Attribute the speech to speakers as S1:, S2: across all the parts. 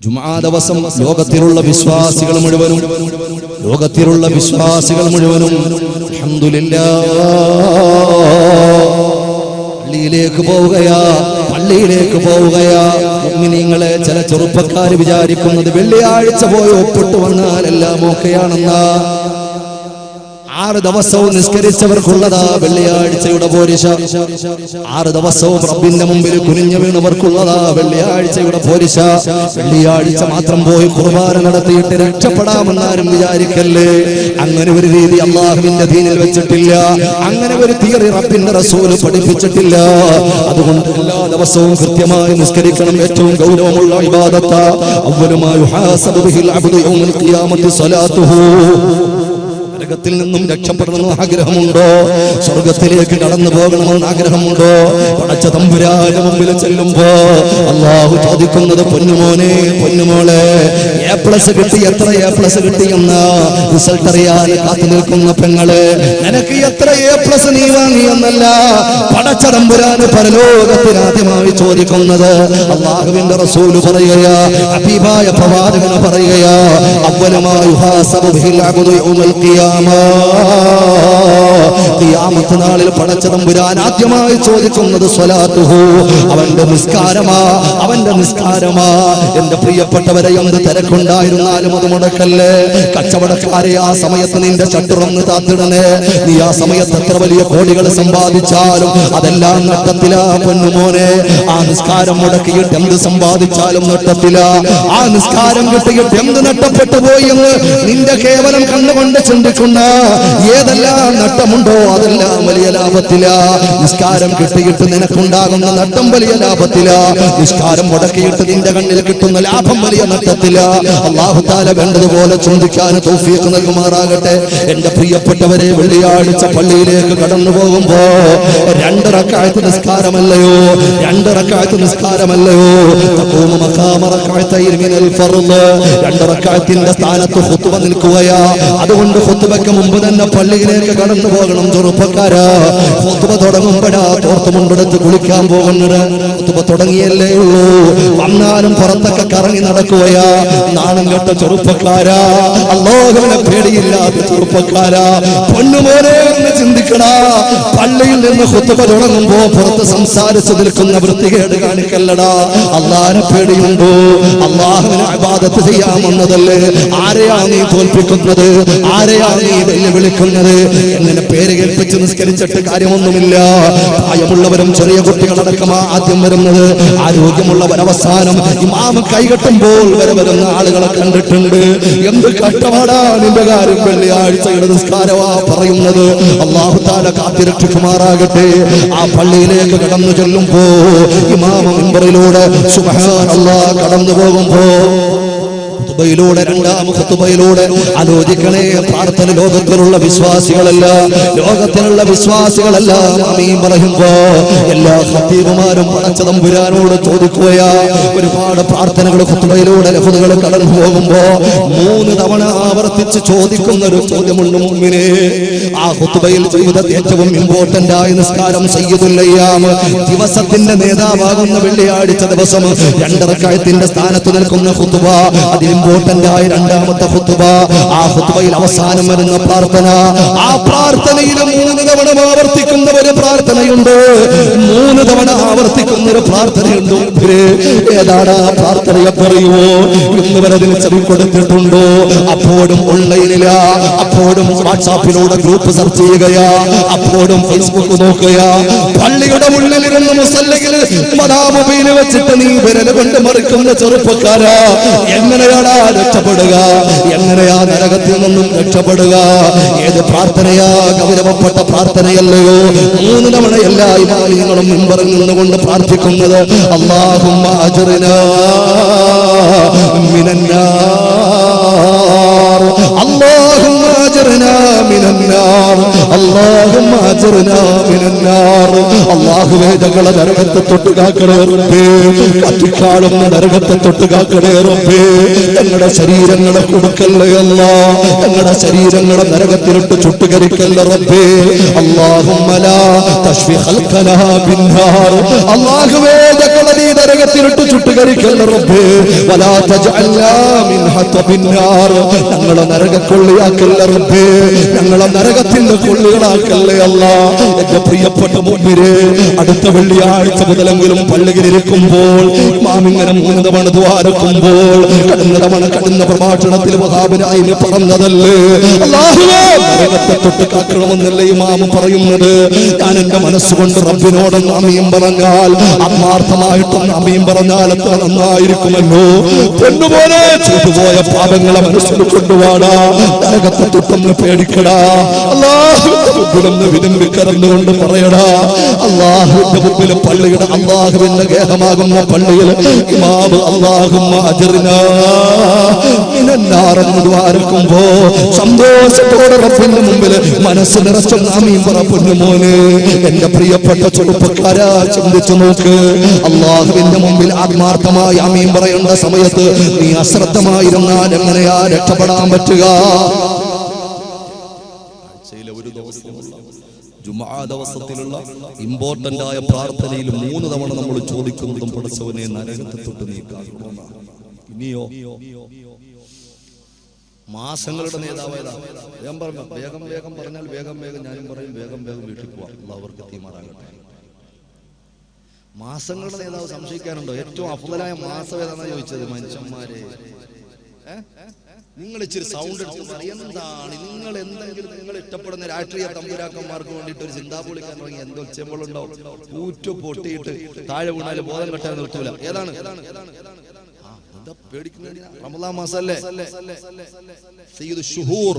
S1: ജുമാ ദിവസം ലോകത്തിലുള്ള വിശ്വാസികൾ മുഴുവനും അൽഹംദുലില്ലാഹ് പള്ളിയിലേക്ക് പോവുകയാ. മുഅ്മിനീങ്ങളെ, ചില ചെറുപ്പക്കാർ വിചാരിക്കുന്നത് വെള്ളിയാഴ്ച പോയി ഒപ്പിട്ട് വന്നാൽ എല്ലാം ഓക്കെയാണെന്നാ. 6 ദിവസവും നിസ്കരിച്ചവർക്കുള്ളതാ വെള്ളിയാഴ്ചയുടെ പോരിശ. 6 ദിവസവും റബ്ബിന്റെ മുമ്പിൽ കുനിഞ്ഞു വീണവർക്കുള്ളതാ വെള്ളിയാഴ്ചയുടെ പോരിശ. വെള്ളിയാഴ്ച മാത്രം പോയി കുർബാന നടത്തിയിട്ട് രക്ഷപ്പെടാമെന്നാരും വിചാരിക്കല്ലേ. അങ്ങനെ ഒരു രീതി അല്ലാഹുവിന്റെ ദീനിൽ വെച്ചിട്ടില്ല. അങ്ങനെ ഒരു തിയറി റബ്ബിന്റെ റസൂൽ പഠിപ്പിച്ചിട്ടില്ല. അതുകൊണ്ട് എല്ലാ ദിവസവും കൃത്യമായി നിസ്കരിക്കണം. ഏറ്റവും ഗൗരവമുള്ള ഇബാദത്താ. അവ്വലു മാ യുഹാസബു ബിഹിൽ അബ്ദു യൗമൽ ഖിയാമത്തി സ്വലാത്തുഹു. നരകത്തിൽ നിന്നും രക്ഷപ്പെടണമെന്ന് ആഗ്രഹമുണ്ടോ? സ്വർഗത്തിലേക്ക് കടന്നു പോകണമെന്ന് ആഗ്രഹമുണ്ടോ? പടച്ച തമ്പുരാന്റെ മുമ്പിൽ ചെല്ലുമ്പോ അല്ലാഹു ചോദിക്കുന്നത്, പൊന്നുമോനെ പൊന്നുമോളെ, A+ കിട്ടി, എത്ര A+ കിട്ടിയെന്ന് റിസൾട്ട് അറിയാൻ കാത്തു നിൽക്കുന്ന പെങ്ങളെ, നിനക്ക് എത്ര A+ നീ വാങ്ങിയെന്നല്ല പടച്ച തമ്പുരാന് പരലോകത്തിൽ ആദ്യമായി ചോദിക്കുന്നത്. അല്ലാഹുവിന്റെ റസൂൽ പറയുകയാ, ഹബീബായ പ്രവാചകൻ പറയുകയാ, അവ്വലമാ യുഹാസബു ബിഹിൽ അബ്ദു യൗമൽ ഖിയാമ. ഖിയാമത്ത് നാളിൽ പടച്ച തമ്പുരാൻ ആദ്യമായി ചോദിക്കുന്നത് സ്വലാത്തുഹു, അവന്റെ നിസ്കാരമാ. എന്റെ പ്രിയപ്പെട്ടവരെ, എന്ത് തിരക്കുണ്ടായിരുന്നാലും അത് മുടക്കല്ലേ. കച്ചവടക്കാരെ, ആ സമയത്ത് നിന്റെ ചട്ടുറന്ന് താത്തിടണേ. നീ ആ സമയത്ത് എത്ര വലിയ കോടികൾ സമ്പാദിച്ചാലും അതെല്ലാം നട്ടത്തിലാ പൊന്നുമോനെ. ആ നിസ്കാരം മുടക്കിയിട്ട് എന്ത് സമ്പാദിച്ചാലും നട്ടത്തിലാ. ആ നിസ്കാരം കിട്ടിയിട്ട് എന്ത് നഷ്ടപ്പെട്ടു പോയി എന്ന് നിന്റെ കേവലം കണ്ണുകൊണ്ട് ചിന്തിക്കുന്ന ഏതെല്ലാം നട്ടമുണ്ടോ അതെല്ലാം വലിയ ലാഭത്തിലാ. നിസ്കാരം കിട്ടിയിട്ട് നിനക്കുണ്ടാകുന്ന നട്ടം വലിയ ലാഭത്തിലാ. നിസ്കാരം മുടക്കിയിട്ട് നിന്റെ കണ്ണിൽ കിട്ടുന്ന ലാഭം വലിയ നട്ടത്തിലാ. അല്ലാഹു തആല വേണ്ടതുപോലെ ചിന്തിക്കാൻ തൗഫീഖ് നൽകുമാറാകട്ടെ. എന്റെ പ്രിയപ്പെട്ടവരെ, വെള്ളിയാഴ്ച പള്ളിയിലേക്ക് കടന്നു പോകുമ്പോ 2 റക്അത്ത് നിസ്കാരമല്ലയോ? 2 റക്അത്ത് നിസ്കാരമല്ലയോ? തഖൂമു മഖാമ റക്അത്തൈൻ മിനൽ ഫർദ്. 2 റക്അത്തിന്റെ സ്ഥാനത്ത് ഖുത്ബ നിൽക്കുകയാ. അതുകൊണ്ട് ഖുത്ബയ്ക്ക് മുമ്പ് തന്നെ പള്ളിയിലേക്ക് കടന്നു പോകണം ചെറുപ്പക്കാരാ. ഖുത്ബ തുടങ്ങുമ്പോഴാ തോർത്തുമുണ്ടെടുത്ത് കുളിക്കാൻ പോകുന്നത്. ഖുത്ബ തുടങ്ങിയല്ലേ ഉള്ളൂ. വന്നാലും പുറത്തൊക്കെ കറങ്ങി നടക്കുകയാ. നാണം കെട്ട ചെറുപ്പക്കാരാ, അല്ലാഹുവിനെ പേടിയില്ലാത്ത ചെറുപ്പക്കാരാ, പൊന്നുമോനെ എന്ന് ചിന്തിക്കടാ. പള്ളിയിൽ നിന്ന് ഖുത്ബ തുടങ്ങുമ്പോ പുറത്ത് സംസാരിച്ചു നിൽക്കുന്ന വൃത്തികേട് കാണിക്കല്ലടാ. അല്ലാഹുവിനെ പേടിയുണ്ടോ? അല്ലാഹുവിനെ ഇബാദത്ത് ചെയ്യാൻ വന്നതല്ലേ. ആരെയാ നീ തോൽപ്പിക്കുന്നത്? ആരെയാ നീ വെല്ലുവിളിക്കുന്നത്? എങ്ങനെ പേര് കേൾപ്പിച്ച് നിസ്കരിച്ചിട്ട് കാര്യമൊന്നുമില്ല. പ്രായമുള്ളവരും ചെറിയ കുട്ടികളടക്കമാ ആദ്യം വരുന്നത്. ആരോഗ്യമുള്ളവർ അവസാനം. ഇമാം കൈകെട്ടുമ്പോൾ വരെ വരുന്ന ആളുകളെ കണ്ടിട്ടുണ്ട്. എന്ത് കഷ്ടപാടാ നിന്റെ കാര്യം. വെള്ളിയാഴ്ചയുടെ നിസ്കാരമാ പറയുന്നത്. അല്ലാഹു തആല കാത്തിരക്ഷിക്കുമാറാകട്ടെ. ആ പള്ളിയിലേക്ക് കടന്നു ചെല്ലുമ്പോ ഇമാം മിമ്പറിലൂടെ സുബ്ഹാനല്ലാഹ് കടന്നു പോകുമ്പോ രണ്ടാം ഖുതുബയിലൂടെ ആലോചിക്കണേ. പ്രാർത്ഥന ലോകത്തിലുള്ള വിശ്വാസികളെല്ലാം ആമീൻ പറയുമ്പോ എല്ലാ ഖതീബുമാരും പടച്ച തമ്പുരാനോട് ചോദിക്കുകയാ. ഒരുപാട് പ്രാർത്ഥനകൾ ഖുതുബയിലൂടെ ലഫ്ളുകൾ കടന്നു പോകുമ്പോ 3 തവണ ആവർത്തിച്ച് ചോദിക്കുന്ന ഒരു ചോദ്യമുണ്ട് മുഅ്മിനേ. ആ ഖുതുബയിൽ ജീവിതത്തിൽ ഏറ്റവും ഇമ്പോർട്ടന്റ് ആയ നിസ്കാരം സയ്യിദുൽ അയ്യാം, ദിവസത്തിന്റെ നേതാവാകുന്ന വെള്ളിയാഴ്ച ദിവസം 2 റക്അത്തിന്റെ സ്ഥാനത്ത് നിൽക്കുന്ന ഖുതുബ, ഇമ്പോർട്ടന്റ് ആയ രണ്ടാമത്തെ ഖുത്ബ. ആ ഖുത്ബയിൽ അവസാനം വരുന്ന പ്രാർത്ഥന. ആ പ്രാർത്ഥനയിൽ 3 തവണ ആവർത്തിക്കുന്ന ഒരു പ്രാർത്ഥനയുണ്ട്. 3 തവണ ആവർത്തിക്കുന്ന ഒരു പ്രാർത്ഥനയുണ്ട്. ഏതാണ് ആ പ്രാർത്ഥനയെ പറയുമോ? ഇന്ന് വരെ അതിന് ചെവി കൊടുത്തിട്ടുണ്ടോ? അപ്പോഴും ഓൺലൈനിലാ, അപ്പോഴും വാട്സാപ്പിലൂടെ ഗ്രൂപ്പ് സെർച്ച് ചെയ്യുകയാ, അപ്പോഴും ഫേസ്ബുക്ക് നോക്കുകയാ. പള്ളിയുടെ ഉള്ളിലിരുന്ന് മുസല്ലയിൽ മൊബൈൽ വെച്ചിട്ട് നീ വിരൽ കൊണ്ട് മറിക്കുന്ന ചെറുപ്പക്കാരാ, എങ്ങനെയാണ് രക്ഷപ്പെടുക? എങ്ങനെയാ നരകത്തിൽ നിന്നും രക്ഷപ്പെടുക? ഏത് പ്രാർത്ഥനയാ? ഗൗരവപ്പെട്ട പ്രാർത്ഥനയല്ലയോ? 3 തവണ എല്ലാ ഇമാമിങ്ങളും മിമ്പറിൽ നിന്നുകൊണ്ട് പ്രാർത്ഥിക്കുന്നത് അല്ലാഹുമ്മ അജ്റിനാ മിനന്നാർ, അല്ലാഹുമ്മ അജ്റിനാ മിനന്നാർ, അല്ലാഹുമ്മ അജ്റനാ മിനന്നാർ. അല്ലാഹുവേ ഞങ്ങളെ നരകത്തെ തൊട്ട് കാക്കണേ റബ്ബേ. കത്തിക്കാളുന്ന നരകത്തെ തൊട്ട് കാക്കണേ റബ്ബേ. ഞങ്ങളുടെ ശരീരങ്ങളെ കൊടുക്കല്ലേ അല്ലാഹ്. ഞങ്ങളുടെ ശരീരങ്ങളെ നരകത്തിലിട്ട് ചുട്ടുകരിക്കല്ലേ റബ്ബേ. അല്ലാഹുമ്മ ലാ തശ്ഫി ഖൽഖനാ ബിന്നാർ. അല്ലാഹുവേ ഞങ്ങളെ നീ നരകത്തിലിട്ട് ചുട്ടുകരിക്കല്ലേ റബ്ബേ. വലാ തജ്അൽനാ മിൻ ഹതബിന്നാർ. ഞങ്ങളെ നരകക്കൊള്ളിയാക്കല്ലേ റബ്ബേ. ഞങ്ങളെ നരകത്തിന്റെ കൊള്ളികളാക്കല്ലേ അല്ലാഹ്. എന്റെ പ്രിയപ്പെട്ട മുഅ്മിനേ, അടുത്ത വെള്ളിയാഴ്ച മുതലെങ്കിലും പള്ളിയിലിരിക്കുമ്പോൾ ഇമാമിങ്ങനെ 3 തവണ ദ്വാരക്കുമ്പോൾ കടുന്ന പ്രഭാഷണത്തിൽ വഹാബിനായി പറഞ്ഞതല്ലേ അല്ലാഹുവേ നരകത്തെ തൊട്ട് കാക്കണമെന്നല്ലേ ഇമാം പറയുന്നത്. ഞാൻ എന്റെ മനസ്സുകൊണ്ട് റബ്ബിനോടൊന്ന് ആമീൻ പറഞ്ഞാൽ, ആത്മാർത്ഥമായിട്ടൊന്ന് ആമീൻ പറഞ്ഞാൽ എത്ര നന്നായിരിക്കുമല്ലോ. പൊന്നുപോലെ ചെയ്തുപോയ പാപങ്ങളെ മനസ്സിൽ കൊണ്ടുപോടാ. നരകത്തെ തൊട്ടൊന്ന് പേടിക്കടാ. അല്ലാഹുവിനെ വിരുമ്പി കറന്നുകൊണ്ട് പറയടാ. അല്ലാഹുവിന്റെ മുമ്പിൽ പള്ളിയുടെ അല്ലാഹുവിന്റെ ഗേഹമാകുന്ന പള്ളിയിൽ ഇമാം അല്ലാഹുമ്മ അജ്റിനാ മിനന്നാർ എന്ന് ദ്വാരക്കുമ്പോ സന്തോഷത്തോടെ റബ്ബിന്റെ മുമ്പിൽ മനസ്സ് നിറച്ച ആമീൻ പറ പൊന്നുമോനെ. എന്റെ പ്രിയപ്പെട്ട ചെറുപ്പക്കാരാ, ചിന്തിച്ചു നോക്ക്. അല്ലാഹുവിന്റെ മുമ്പിൽ ആത്മാർത്ഥമായി ആമീൻ പറയേണ്ട സമയത്ത് നീ അശ്രദ്ധമായിരുന്നാൽ എങ്ങനെയാ രക്ഷപ്പെടാൻ പറ്റുക? ഒരു ദിവസമുള്ള ജുമുഅ ദിവസത്തിലുള്ള ഇമ്പോർട്ടന്റ് ആയ പ്രാർത്ഥനയിൽ 3 തവണ നമ്മൾ ചോദിക്കുന്നതും പടച്ചവനെ നരകത്തെ തൊട്ട് നീക്കാറുണ്ട്. ഇനിയോ മാസങ്ങളുടെ നേതാവേതാ? വേഗം പറഞ്ഞാൽ വേഗം ഞാനും പറയും വേഗം വീട്ടിൽ പോവാം. അവർക്ക് തീമാറാകട്ടെ. മാസങ്ങളുടെ നേതാവ് സംശയിക്കാനുണ്ടോ? ഏറ്റവും അഫ്ളലായ മാസം ഏതാണെന്ന് ചോദിച്ചത്. മനുഷ്യന്മാരെ, നിങ്ങൾ ഇച്ചിരി സൗണ്ട് എടുത്ത് പറയും. എന്താണ് നിങ്ങൾ എന്തെങ്കിലും നിങ്ങൾ ഇഷ്ടപ്പെടുന്ന രാഷ്ട്രീയ തമ്പുരാക്കന്മാർക്ക് വേണ്ടിയിട്ട് ഒരു ചിന്താ പൊളിക്കാൻ തുടങ്ങി എന്ത് ഒച്ചയുമ്പോഴുണ്ടാവും. കൂറ്റു പൊട്ടിയിട്ട് താഴെ വീണാല് ബോധം കെട്ടാൻ നിർത്തൂല. ഏതാണ് റമദാൻ മാസല്ലേ? സയ്യിദുൽ ശുഹൂർ,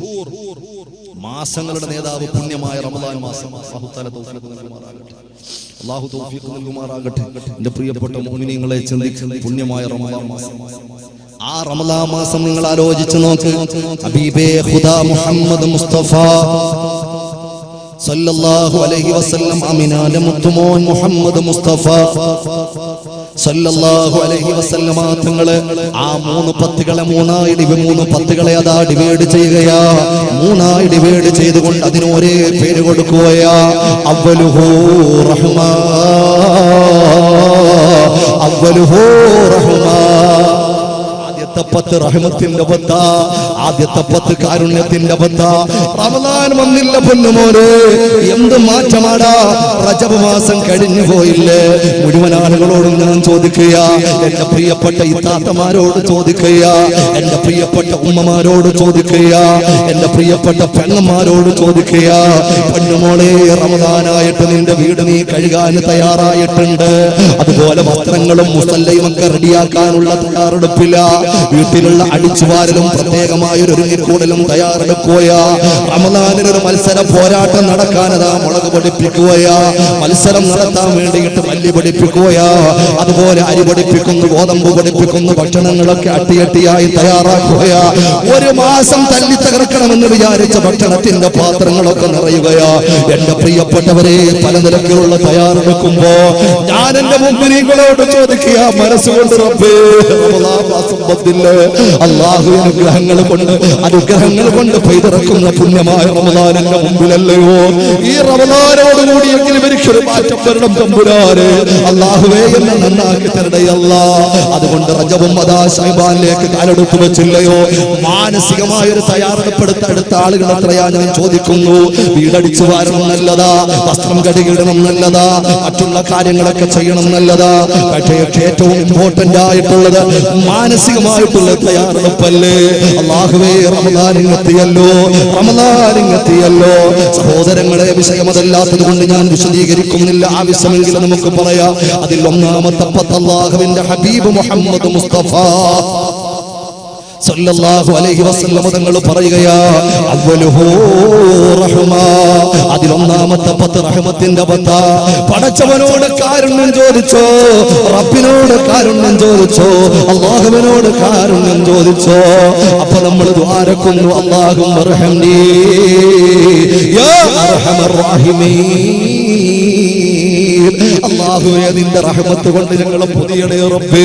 S1: മാസങ്ങളുടെ നേതാവ് പുണ്യമായ റമദാൻ മാസം. അല്ലാഹു തൗഫീഖ് നൽകുമാറാകട്ടെ. എന്റെ പ്രിയപ്പെട്ട മുഅ്മിനീങ്ങളെ, ചിന്തിക്കുന്ന പുണ്യമായ റമദാൻ മാസം. ആ റമദാൻ മാസം നിങ്ങൾ ആലോചിച്ചു നോക്ക്. ഹബീബേ ഖുദാ മുഹമ്മദ് മുസ്തഫ സല്ലല്ലാഹു അലൈഹി വസല്ലം അമിനാലെ മുത്തുമോൻ മുഹമ്മദ് മുസ്തഫ സല്ലല്ലാഹു അലൈഹി വസല്ലമ തങ്ങള് ആ 3 പത്തുകളെ 3 പത്തുകളെ അതാ ഡിവൈഡ് ചെയ്യുകയാ. 3 ഡിവൈഡ് ചെയ്തുകൊണ്ട് അതിന് ഒരേ പേര് കൊടുക്കുകയാ. അവ്വലുഹു റഹ്മാ, അവ്വലുഹു റഹ്മാ. ആദ്യത്തെ 10 റഹ്മത്തിന്റെ 10, ആദ്യത്തെ 10 കാരുണ്യത്തിന്റെ 10. റമദാൻ വന്നില്ല പൊന്നുമോനെ, എന്ത് മാറ്റമാടാ. റജബ് മാസം കഴിഞ്ഞു പോയില്ലേ? മുഴുവൻ ആളുകളോടും ഞാൻ ചോദിക്കുക, എന്റെ പ്രിയപ്പെട്ട ഇത്താത്തമാരോട് ചോദിക്കുക, എന്റെ പ്രിയപ്പെട്ട ഉമ്മമാരോട് ചോദിക്കുക, എന്റെ പ്രിയപ്പെട്ട പെങ്ങന്മാരോട് ചോദിക്കുക. പൊന്നുമോളെ, റമദാനായിട്ട് നിന്റെ വീട് നീ കഴുകാൻ തയ്യാറായിട്ടുണ്ട്. അതുപോലെ വസ്ത്രങ്ങളും മുസല്ലയും ഒക്കെ റെഡിയാക്കാനുള്ള തയ്യാറെടുപ്പില്ല. വീട്ടിലുള്ള അടിച്ചുവാരലും പ്രത്യേകമായൊരു ഒരുങ്ങിക്കൂടലും തയ്യാറെടുക്കുകയാ. റമദാനിനൊരു മത്സര പോരാട്ടം നടക്കാനതാ മുളക് പൊടിപ്പിക്കുകയാ. മത്സരം നടത്താൻ വേണ്ടിയിട്ട് മല്ലി പൊടിപ്പിക്കുകയാ. അതുപോലെ അരി പൊടിപ്പിക്കുന്നു, ഗോതമ്പ് പൊടിപ്പിക്കുന്നു, ഭക്ഷണങ്ങളൊക്കെ അട്ടിയട്ടിയായി തയ്യാറാക്കുകയാ. 1 മാസം തല്ലി തകർക്കണമെന്ന് വിചാരിച്ച ഭക്ഷണത്തിന്റെ പാത്രങ്ങളൊക്കെ നിറയുകയാ. എന്റെ പ്രിയപ്പെട്ടവരെ, പല നിലക്കുള്ള തയ്യാറെടുക്കുമ്പോ ഞാൻ എന്റെ മുമ്പിനീങ്ങളോട് ചോദിക്കുക, മനസ്സുകൊണ്ട് റബ്ബേ, അല്ലാഹു അനുഗ്രഹങ്ങൾ കൊണ്ട് പെയ്തിറക്കുന്ന പുണ്യമായ റമദാനിന്റെ മുമ്പിലല്ലയോ ഈ റമദാനോടുകൂടിയെങ്കിലും എനിക്കൊരു മാറ്റം വരണം തമ്പുരാനെ. അല്ലാഹുവേ, എന്നെ നന്നാക്കി തരണേ അല്ലാഹ്. അതുകൊണ്ട് റജബും അതാ ശഅബാനിലേക്ക് കാലെടുത്തു വെച്ചില്ലയോ? മാനസികമായൊരു തയ്യാറെടുപ്പെടുത്ത അടുത്ത ആളുകൾ എത്രയാ ഞാൻ ചോദിക്കുന്നു. വീടടിച്ചു വാരണം നല്ലതാ, വസ്ത്രം കഴുകിയിടണം നല്ലതാ, മറ്റുള്ള കാര്യങ്ങളൊക്കെ ചെയ്യണം നല്ലതാ. പക്ഷേ ഏറ്റവും ഇമ്പോർട്ടന്റ് ആയിട്ടുള്ളത് മാനസികമായിട്ടുള്ള തയ്യാറെടുപ്പല്ലേ. അല്ലാഹുവേ, റമദാനിങ്ങെത്തിയല്ലോ. സഹോദരങ്ങളെ, വിഷയമതല്ലാത്തത് കൊണ്ട് ഞാൻ വിശദീകരിക്കുന്നില്ല. ആവശ്യമെങ്കിലും നമുക്ക് പറയാം. അതിൽ ഒന്നാമത്തെ 10 അല്ലാഹുവിന്റെ ഹബീബ് മുഹമ്മദ് മുസ്തഫ സല്ലല്ലാഹു അലൈഹി വസല്ലം തങ്ങൾ പറയുകയാ, അവ്വലുഹു റഹ്മ, അതിലൊന്നാമത്തെ പത്ത് റഹ്മത്തിന്റെ പത്താ. പടച്ചവനോട് കാരുണ്യം ചോദിച്ചോ, റബ്ബിനോട് കാരുണ്യം ചോദിച്ചോ, അല്ലാഹുവിനോട് കാരുണ്യം ചോദിച്ചോ. അപ്പൊ നമ്മൾ ദുആരക്കുന്നു, അല്ലാഹുമ്മ റഹ്മനി യാ അർഹമർ റഹീമീൻ. അല്ലാഹുവേ, നിന്റെ റഹ്മത്ത് കൊണ്ട് ഞങ്ങളെ പൊതിയണേ റബ്ബേ.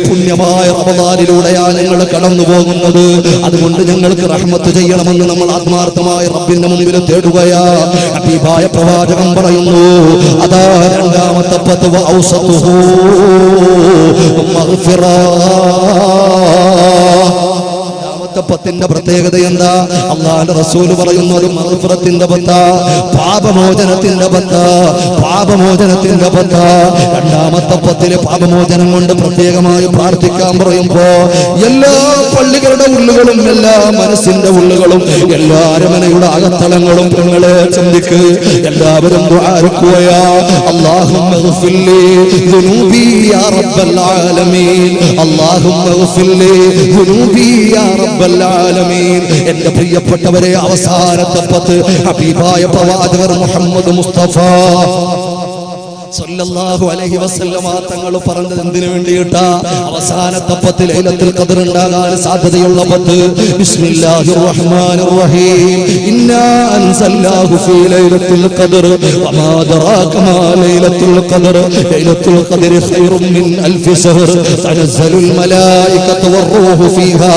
S1: പുണ്യമായ റമദാനിലൂടെയാണ് ഞങ്ങൾ കടന്നു പോകുന്നത്. അതുകൊണ്ട് ഞങ്ങൾക്ക് റഹ്മത്ത് ചെയ്യണമെന്ന് നമ്മൾ ആത്മാർത്ഥമായി റബ്ബിന്റെ മുമ്പിൽ തേടുകയാ. ഹബീബായ പ്രവാചകൻ പറയുന്നു, അതാ രണ്ടാമത്തെ പത്ത് ഔസതുഹു മഗ്ഫിറ. പത്തിന്റെ പ്രത്യേകത എന്താ? അല്ലാഹുവിന്റെ റസൂല് പറയുന്നു, അത് മഗ്ഫിറത്തിന്റെ പത്താ, പാപമോചനത്തിന്റെ പത്താ, പാപമോചനത്തിന്റെ പത്താ. രണ്ടാമത്തെ പത്തിലെ പാപമോചനം കൊണ്ട് പ്രത്യേകമായി പ്രാർത്ഥിക്കാൻ പറയുമ്പോ എല്ലാ പള്ളികളുടെ ഉള്ളുകളും എല്ലാ മനസ്സിന്റെ ഉള്ളുകളും എല്ലാ അരമനയുടെ അകത്തളങ്ങളും നിങ്ങളെ ചിന്തിക്ക്. എല്ലാവരും ദുആരക്കുകയാ, അല്ലാഹുമ്മ ഗ്ഫിർലി ദുനൂബി യാ റബ്ബൽ ആലമീൻ, അല്ലാഹുമ്മ ഗ്ഫിർലി ദുനൂബി യാ റബ്ബൽ ആലമീൻ. എന്റെ പ്രിയപ്പെട്ടവരെ, അവസാനത്തെ പത്ത് ഹബീബായ പ്രവാചകർ മുഹമ്മദ് മുസ്തഫ സല്ലല്ലാഹു അലൈഹി വസല്ലമ തങ്ങൾ പറഞ്ഞത് എന്തിനു വേണ്ടിയിട്ടാ? അവസാനത്തെ പത്ത് ലൈലത്തുൽ ഖദർ ഉണ്ടാകാൻ സാധ്യതയുള്ള പത്ത്. ബിസ്മില്ലാഹിർ റഹ്മാനിർ റഹീം, ഇന്നാ അൻസൽനാഹു ഫീ ലൈലത്തുൽ ഖദർ വമാ അദ്റാക മാ ലൈലത്തുൽ ഖദർ ലൈലത്തുൽ ഖദർ ഖൈറും മിൻ അൽഫി ശഹർ തനസ്സലുൽ മലായികതു വറൂഹു ഫീഹാ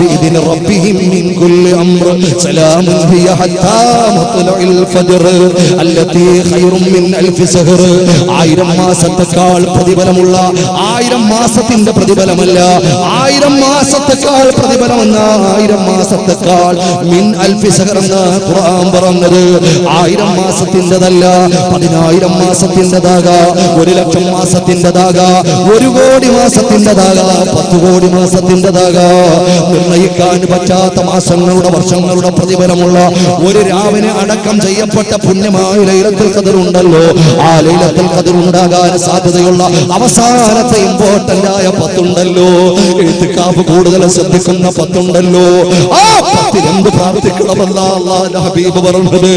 S1: ബിഇദ്നി റബ്ബിഹിം മിൻ കുല്ലി അംർ സലാമുൻ ഹിയ ഹത്താ മത്ലഉൽ ഫജ്ർ അല്ലതി ഖൈറും മിൻ അൽഫി ശഹർ. 1000 മാസത്തേക്കാൾ പ്രതിഫലമുള്ള, 1000 മാസത്തിന്റെ പ്രതിഫലമല്ല, 1000 മാസത്തേക്കാൾ പ്രതിഫലമെന്ന, 1000 മാസത്തേക്കാൾ മിൻ അൽഫി ശഹർ എന്ന ഖുർആൻ പറഞ്ഞത് 1000 മാസത്തിൻ്റെതല്ല, 10000 മാസത്തിൻ്റെതാകാ, 1,00,000 മാസത്തിൻ്റെതാകാ, 1 കോടി മാസത്തിൻ്റെതാകാ, 10 കോടി മാസത്തിൻ്റെതാകാ. നിർണയിക്കാൻ പറ്റാത്ത മാസങ്ങളുടെ വർഷങ്ങളുടെ പ്രതിഫലമുള്ള ഒരു രാവിനെ അടക്കം ചെയ്യപ്പെട്ട പുണ്യമായ ലൈലത്തുൽ ഖദർ ഉണ്ടല്ലോ. ആ ലൈലത്തുൽ ഖദർ ഉണ്ടാകാൻ സാധ്യതയുള്ള അവസാനത്തെ ഇമ്പോർട്ടന്റ് ആയ പത്തുണ്ടല്ലോ, ഇഅ്തികാഫ് കൂടുതൽ ശ്രദ്ധിക്കുന്ന പത്തുണ്ടല്ലോ. ആ പത്തിൽ എന്ത് പ്രാർത്ഥിക്കണമെന്നാ അല്ലാഹുവിന്റെ ഹബീബ് പറഞ്ഞത്?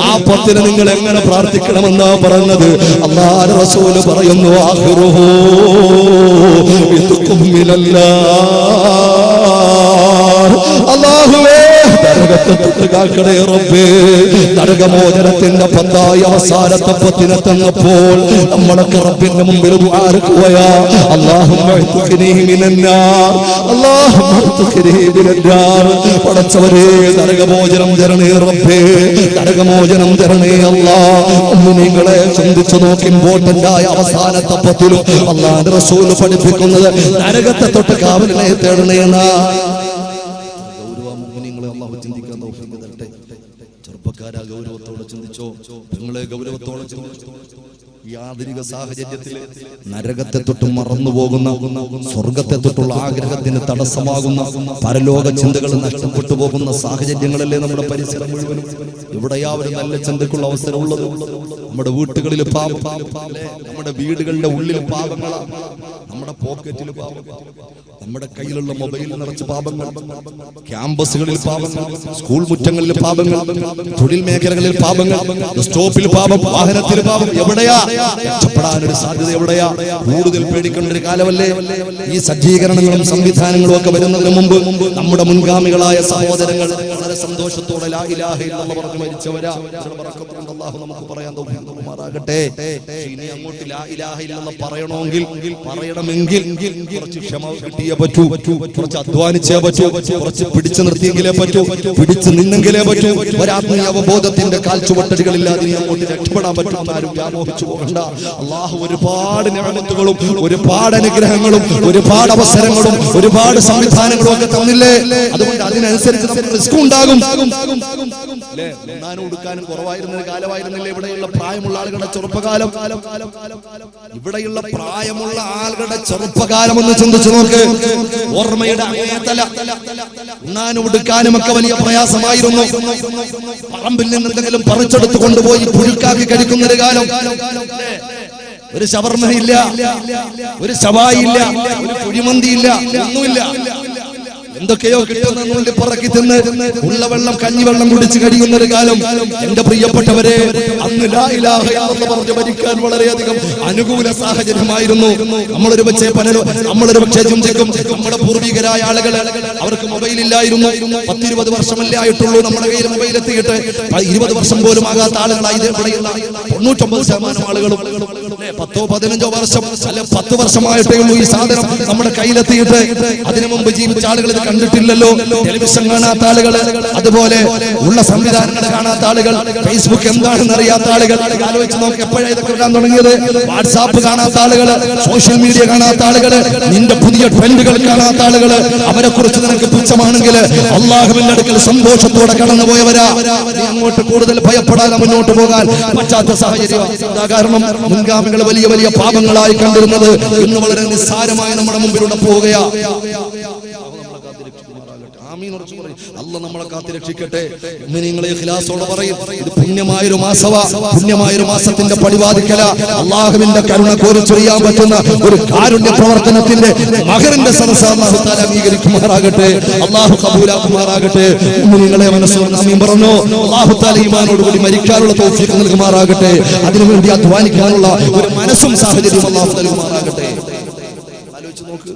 S1: ആ പത്തിന് നിങ്ങൾ എങ്ങനെ പ്രാർത്ഥിക്കണമെന്നാ പറഞ്ഞത്? അല്ലാഹുവിന്റെ റസൂൽ പറയുന്നു, ആഖിറുഹു ഇത്ഖും മിനല്ലാഹ്. അല്ലാഹുവേ, നരകത്തെ തൊട്ട് കാക്കണേ റബ്ബേ. നരകമോചനത്തിന്റെ പത്തായ അവസാനത്തെ പത്തിനെത്തങ്ങപ്പോൾ നമ്മളൊക്കെ റബ്ബിന്റെ മുമ്പിൽ ദുആരക്കുകയാ, അല്ലാഹുമ്മ ഇത്ഖിനി മിനന്നാർ, അല്ലാഹുമ്മ ഇത്ഖിനി മിനന്നാർ. പടച്ചവരേ, നരകമോചനം തരണേ റബ്ബേ, നരകമോചനം തരണേ അല്ലാഹ്. മുഅ്മിനീങ്ങളെ ചിന്തിച്ചു നോക്കുമ്പോൾ തന്റായ അവസാനത്തെ പത്തിലും അല്ലാഹുവിന്റെ റസൂൽ പഠിപ്പിക്കുന്നത് നരകത്തെ തൊട്ട് കാവലിനെ തേടണേ എന്നാ. ചിന്തിക്കാൻ തൗഫീഖ് തരട്ടെ. ചെറുപ്പക്കാരാ, ഗൗരവത്തോടെ ചിന്തിച്ചോ, നിങ്ങളെ ഗൗരവത്തോടെ ചിന്തിച്ചോ. ഈ ആധുനിക സാഹചര്യത്തിൽ നരകത്തെ തൊട്ട് മറന്നു പോകുന്ന, സ്വർഗത്തെ തൊട്ടുള്ള ആഗ്രഹത്തിന് തടസ്സമാകുന്ന, പരലോക ചിന്തകൾ നഷ്ടപ്പെട്ടു പോകുന്ന സാഹചര്യങ്ങളല്ലേ നമ്മുടെ പരിസരം മുഴുവനും. എവിടെയാവരും നല്ല ചിന്തക്കുള്ള അവസരമുള്ളത്? നമ്മുടെ വീട്ടുകളിൽ പാപം, നമ്മുടെ വീടുകളുടെ ഉള്ളിൽ പാപങ്ങളാണ്, നമ്മുടെ പോക്കറ്റിൽ പാപം, നമ്മുടെ കയ്യിലുള്ള മൊബൈൽ നിറച്ച് പാപങ്ങൾ, ക്യാമ്പസുകളിൽ പാപങ്ങൾ, സ്കൂൾ മുറ്റങ്ങളിൽ പാപങ്ങൾ, തൊഴിൽ മേഖലകളിൽ പാപങ്ങൾ, സ്റ്റോപ്പിൽ പാപം, വാഹനത്തിൽ പാപം. എവിടെയാ രക്ഷപ്പെടാനൊരു സാധ്യത? എവിടെയാ? കൂടുതൽ പേടിക്കേണ്ട ഒരു കാലമല്ലേ? ഈ സജ്ജീകരണങ്ങളും സംവിധാനങ്ങളും ഒക്കെ വരുന്നതിന് മുമ്പ് നമ്മുടെ മുൻഗാമികളായ സഹോദരങ്ങൾ വളരെ സന്തോഷത്തോടെ ലാ ഇലാഹ ഇല്ലല്ലാഹ് പറഞ്ഞു മരിച്ചവരാ. അല്ലാഹു നമുക്ക് പറയാൻ തൗഫീഖ്. ഇനി അങ്ങോട്ട് ലാ ഇലാഹ ഇല്ലല്ലാഹ് പറയണമെങ്കിൽ കുറച്ച് ക്ഷമ കിട്ടിയേ പറ്റൂ, കുറച്ച് അധ്വാനിച്ചേ പറ്റൂ, കുറച്ച് പിടിച്ചു നിർത്തിയെങ്കിലേ പറ്റൂ, പിടിച്ചു നിന്നെങ്കിലേ പറ്റൂ. ഒരാത്മീയ അവബോധത്തിന്റെ കാൽച്ചുവട്ടടികളില്ലാതെ അങ്ങോട്ട് രക്ഷപ്പെടാൻ പറ്റും. ആരും വ്യാമോഹിച്ചു പോകണ്ട. അല്ലാഹു ഒരുപാട് നിഅമത്തുകളും ഒരുപാട് അനുഗ്രഹങ്ങളും ഒരുപാട് അവസരങ്ങളും ഒരുപാട് സംവിധാനങ്ങളും ഒക്കെ തന്നില്ലേ? അതുകൊണ്ട് അതിനനുസരിച്ച് നമുക്ക് റിസ്ക് ഉണ്ടാകും. ഉണ്ണാനും ഉടുക്കാനും കുറവായിരുന്ന കാലമായിരുന്നില്ലേ ഇവിടെയുള്ള പ്രായമുള്ള ആളുകളുടെ ചെറുപ്പകാലം? ഇവിടെയുള്ള പ്രായമുള്ള ആളുകളുടെ ചെറുപ്പകാലം ഒന്ന് ചിന്തിച്ചു നോക്ക്. ഓർമ്മയുടെ അങ്ങേതല. ഉണ്ണാനും ഉടുക്കാനും ഒക്കെ വലിയ പ്രയാസമായിരുന്നു. പറമ്പിൽ നിന്ന് എന്തെങ്കിലും പറിച്ചെടുത്ത് കൊണ്ടുപോയി പുഴുക്കാക്കി കഴിക്കുന്ന ഒരു കാലം. ഒരു ഷവർമയില്ല, ഒരു ശവായില്ല, ഒരു കുഴിമന്തിയില്ല, ഒന്നുമില്ല. എന്തൊക്കെയോ കിട്ടുന്ന നൂലിൽ പറക്കി തിന്ന് ഉള്ള വെള്ളം കഞ്ഞിവെള്ളം കുടിച്ച് കഴിയുന്ന ഒരു കാലം. എന്റെ പ്രിയപ്പെട്ടവരെ, അന്ന് ലാ ഇലാഹ ഇല്ലല്ലാഹ് പറഞ്ഞ് മരിക്കാൻ വളരെയധികം അനുകൂല സാഹചര്യമായിരുന്നു. നമ്മളൊരു പക്ഷേ ചിന്തിക്കും, നമ്മുടെ പൂർവികരായ ആളുകൾ അവർക്ക് മൊബൈൽ ഇല്ലായിരുന്നു. 10-20 വർഷമല്ലേ ആയിട്ടുള്ളൂ നമ്മുടെ കയ്യിൽ മൊബൈൽ എത്തിയിട്ട്. 20 വർഷം പോലും ആകാത്ത ആളുകളായി ഇവിടെയുള്ള 99% ആളുകളും 10-15 വർഷം അല്ല 10 വർഷമായിട്ടേ ഉള്ളൂ ഈ സാധനം നമ്മുടെ കയ്യിലെത്തിയിട്ട്. അതിനു മുമ്പ് ജീവിച്ച ആളുകൾ ഇത് കണ്ടിട്ടില്ലല്ലോ. ടെലിവിഷൻ കാണാത്ത ആളുകൾ, അതുപോലെ ഉള്ള സംവിധാനങ്ങൾ കാണാത്ത ആളുകൾ, ഫേസ്ബുക്ക് എന്താണെന്ന് അറിയാത്ത ആളുകൾ. ആലോചിച്ച് നോക്ക്, എപ്പോഴാണ് ഇതൊക്കെ വരാൻ തുടങ്ങിയത്? വാട്സാപ്പ് കാണാത്ത ആളുകൾ, സോഷ്യൽ മീഡിയ കാണാത്ത ആളുകൾ, നിന്റെ പുതിയ ട്രെൻഡുകൾ കാണാത്ത ആളുകൾ, അവരെ കുറിച്ച് നിനക്ക് പുച്ഛമാണെങ്കിൽ അല്ലാഹുവിന്റെ അടുക്കൽ സന്തോഷത്തോടെ കടന്നുപോയവരാ. നീ അങ്ങോട്ട് കൂടുതൽ ഭയപ്പെടാതെ മുന്നോട്ട് പോകാൻ പറ്റാത്ത സാഹചര്യം. കാരണം മുൻഗാമികൾ വലിയ വലിയ പാപങ്ങളായി കണ്ടിരുന്നത് ഇന്ന് വളരെ നിസ്സാരമായി നമ്മുടെ മുമ്പിലൂടെ പോവുകയാ. അല്ലാഹ് നമ്മളെ കാത്തുരക്ഷിക്കട്ടെ. മുഅ്മിനീങ്ങളെ ഇഖ്ലാസോടെ പറയും, ഇത് പുണ്യമായൊരു മാസവാ, പുണ്യമായൊരു മാസത്തിന്റെ പടിവാതിക്കല. അല്ലാഹുവിന്റെ കരുണ കോരിച്ചൊരിയാൻ പറ്റുന്ന ഒരു കാരുണ്യ പ്രവർത്തനത്തിന്റെ മഹറിന്റെ സദസ്സ് അല്ലാഹു തആല അംഗീകരിക്കുമാറാകട്ടെ, അല്ലാഹു കബൂലാക്കുമാറാകട്ടെ. മുഅ്മിനീങ്ങളെ മനസ്സോടെ ആമീൻ പറഞ്ഞു. അല്ലാഹു തആല ഈമാനോടുകൂടി മരിക്കാനുള്ള തൗഫീഖ് നൽകുമാറാകട്ടെ. അതിനുവേണ്ടി അധ്വാനിക്കാനുള്ള ഒരു മനസ്സും സാഹചര്യവും അല്ലാഹു നൽകുമാറാകട്ടെ. ആലോചിച്ച് നോക്ക്,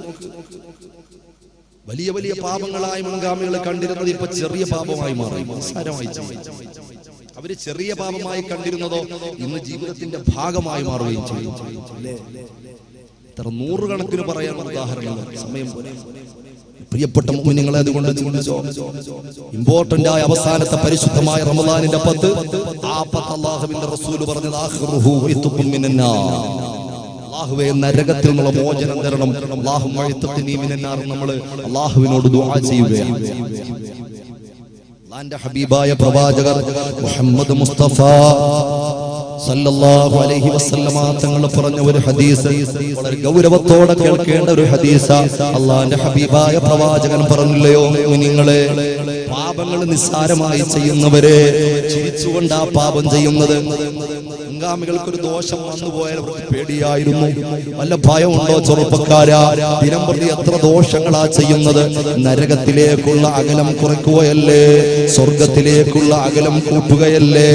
S1: വലിയ വലിയ പാപങ്ങളായി മുൻഗാമികളെ കണ്ടിരുന്നത് ഇപ്പൊ ചെറിയ പാപമായി മാറി, നിസ്സാരമായി. അവര് ചെറിയ പാപമായി കണ്ടിരുന്നതോ ഇന്ന് ജീവിതത്തിന്റെ ഭാഗമായി മാറുകയും ചെയ്യും. ഇത്ര നൂറുകണക്കിന് പറയാൻ ഉദാഹരണങ്ങൾ സമയം പോലെ. പ്രിയപ്പെട്ട മുഅ്മിനീങ്ങളെ, അതുകൊണ്ട് ചിന്തിച്ചോ, ഇമ്പോർട്ടന്റ് ആയ അവസാനത്തെ പരിശുദ്ധമായ റമളാനിന്റെ 10 ആ 10 അല്ലാഹുവിന്റെ റസൂൽ പറഞ്ഞത് ആഖിറുഹു ഇത്ഖും മിനന്നാർ. അല്ലാഹുവേ, നരകത്തിൽ നിന്നുള്ള മോചനം തരണം. അല്ലാഹുമ്മ ഇത്ഖിനി മിനന്നാർ. നമ്മൾ അല്ലാഹുവിനോട് ദുആ ചെയ്യുകയാണ്. അല്ലാഹുവിന്റെ ഹബീബായ പ്രവാചകർ മുഹമ്മദ് മുസ്തഫ സല്ലല്ലാഹു അലൈഹി വസല്ലമ തങ്ങൾ പറഞ്ഞ ഒരു ഹദീസ്, വളരെ ഗൗരവത്തോടെ കേൾക്കേണ്ട ഒരു ഹദീസ. അല്ലാഹുവിന്റെ ഹബീബായ പ്രവാചകൻ പറഞ്ഞില്ലയോ, നിങ്ങളെ പാപങ്ങൾ നിസ്സാരമായി ചെയ്യുന്നവരെ ചിരിച്ചുകൊണ്ട് ആ പാപം ചെയ്യുന്നത്. മുൻഗാമികൾക്കൊരു ദോഷം വന്നുപോയാൽ അവർക്ക് പേടിയായിരുന്നു. വല്ല ഭയമുണ്ടോ ചെറുപ്പക്കാരാ? ദിനം പ്രതി എത്ര ദോഷങ്ങളാ ചെയ്യുന്നത്. നരകത്തിലേക്കുള്ള അകലം കുറയ്ക്കുകയല്ലേ, സ്വർഗത്തിലേക്കുള്ള അകലം കൂട്ടുകയല്ലേ,